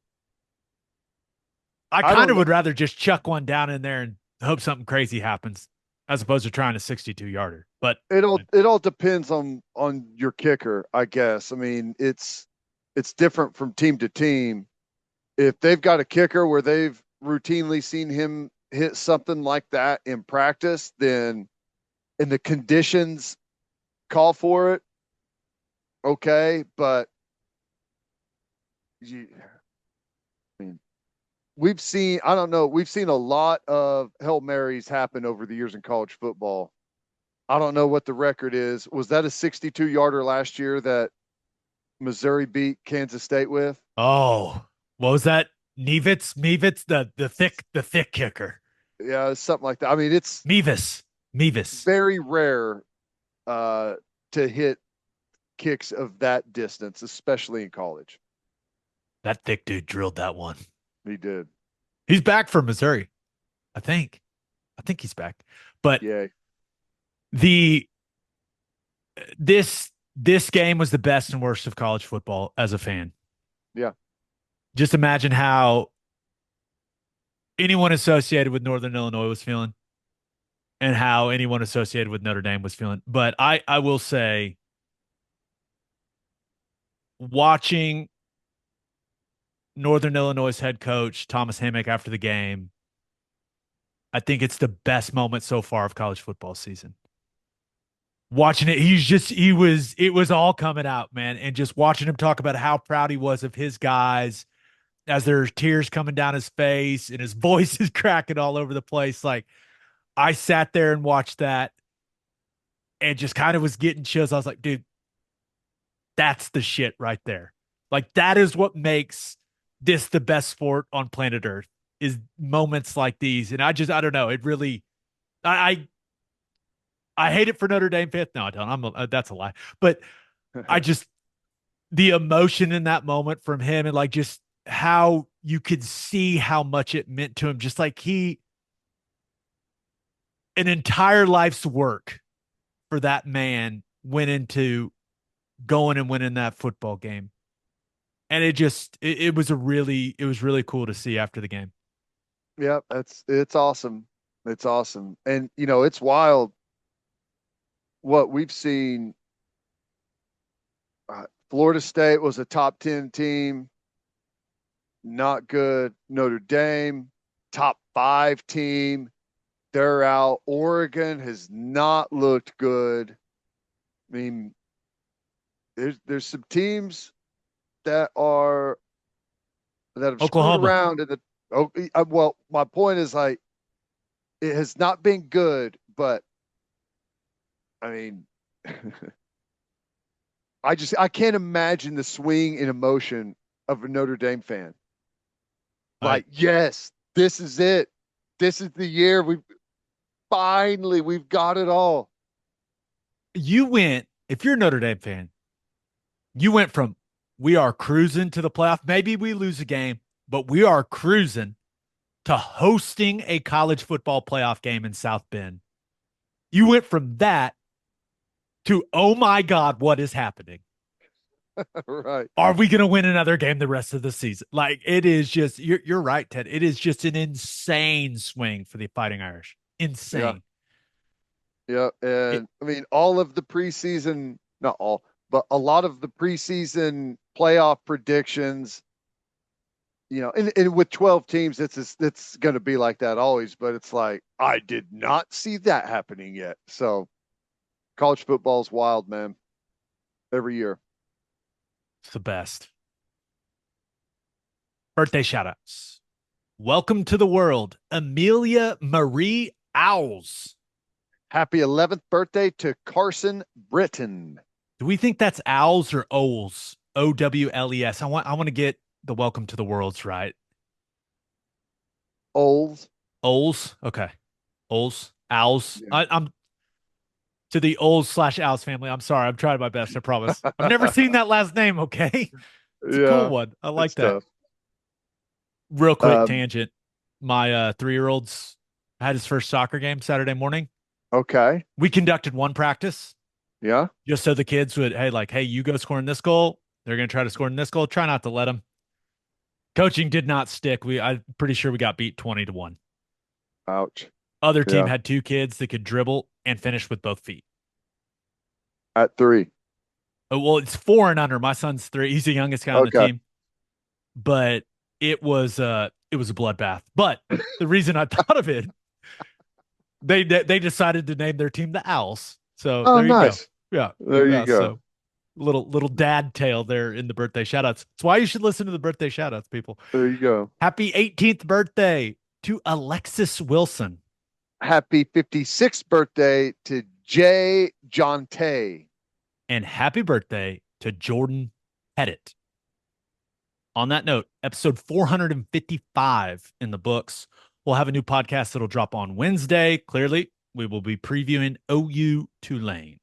I kind don't of know. would rather just chuck one down in there and hope something crazy happens as opposed to trying a 62-yarder. But It all depends on your kicker, I guess. I mean, it's different from team to team. If they've got a kicker where they've routinely seen him hit something like that in practice, then and the conditions call for it, okay. But I mean, we've seen, I don't know, we've seen a lot of Hail Marys happen over the years in college football. I don't know what the record is. Was that a 62-yarder last year that Missouri beat Kansas State with? Oh, what was that? Mevitz, the thick kicker. Yeah, something like that. I mean, it's Mevis. very rare uh, to hit kicks of that distance, especially in college. That thick dude drilled that one. He did. He's back from Missouri, I think. I think he's back. But Yeah. the this game was the best and worst of college football as a fan. Yeah. Just imagine how anyone associated with Northern Illinois was feeling and how anyone associated with Notre Dame was feeling. But I will say watching Northern Illinois' head coach Thomas Hammock after the game, I think it's the best moment so far of college football season. Watching it, it was all coming out, man. And just watching him talk about how proud he was of his guys as there's tears coming down his face and his voice is cracking all over the place. Like I sat there and watched that and just kind of was getting chills. I was like, dude, that's the shit right there. Like that is what makes this the best sport on planet Earth is moments like these. And I don't know. It really, I, I hate it for Notre Dame fans. No, I don't. That's a lie. But I just the emotion in that moment from him and like just how you could see how much it meant to him. Just like an entire life's work for that man went into going and winning that football game. And it was really cool to see after the game. Yeah, it's awesome. It's awesome. And it's wild what we've seen. Florida State was a top 10 team, not good. Notre Dame, top 5 team, they're out. Oregon has not looked good. I mean, there's some teams that are that have screwed Oklahoma. around in the well, my point is like it has not been good, but I mean I can't imagine the swing in emotion of a Notre Dame fan. I Like, yes, this is it. This is the year we've got it all. you went, if you're a Notre Dame fan, you went from we are cruising to the playoff. Maybe we lose a game, but we are cruising to hosting a college football playoff game in South Bend. You went from that to, oh my God, what is happening? Right. Are we going to win another game the rest of the season? Like it is just, you're right, Ted. It is just an insane swing for the Fighting Irish. Yeah. Insane. Yeah. It, And I mean, all of the preseason, not all, but a lot of the preseason playoff predictions, and with 12 teams, it's going to be like that always, but it's like, I did not see that happening yet. So college football's wild, man, every year. it's the best. Birthday shout outs. Welcome to the world, Amelia Marie Owls. Happy 11th birthday to Carson Britton. Do we think that's owls or owls? OWLES. I want to get the welcome to the worlds right. Old. Owls. Okay. Owls. Owls. Yeah. I'm to the Owls/Owls family. I'm sorry. I'm trying my best. I promise. I've never seen that last name. Okay. It's a cool Yeah, one. I like it's that. tough. Real quick Um, tangent. My 3-year-old's had his first soccer game Saturday morning. okay. We conducted one practice Yeah. just so the kids would, hey, you go score in this goal. They're going to try to score in this goal. Try not to let them. Coaching did not stick. I'm pretty sure we got beat 20-1. Ouch. Other team Yeah. had 2 kids that could dribble and finish with both feet. At 3. Oh, well, it's 4 and under. My son's 3. He's the youngest guy on the Okay. team. But it was a bloodbath. But the reason I thought of it, they decided to name their team the Owls. So Oh, there you go. nice. Yeah. There you Yeah. go. So Little dad tale there in the birthday shout outs. It's why you should listen to the birthday shout outs, people. There you go. Happy 18th birthday to Alexis Wilson. Happy 56th birthday to Jay Jonte. And happy birthday to Jordan Pettit. On that note, episode 455 in the books. We'll have a new podcast that'll drop on Wednesday. Clearly, we will be previewing OU Tulane.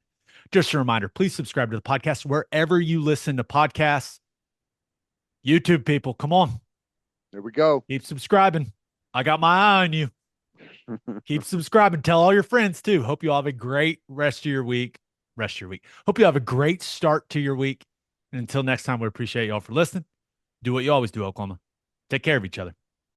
Just a reminder, please subscribe to the podcast wherever you listen to podcasts. YouTube people, come on. There we go. Keep subscribing. I got my eye on you. Keep subscribing. Tell all your friends too. Hope you all have a great rest of your week. Hope you have a great start to your week. And until next time, we appreciate y'all for listening. Do what you always do, Oklahoma. Take care of each other.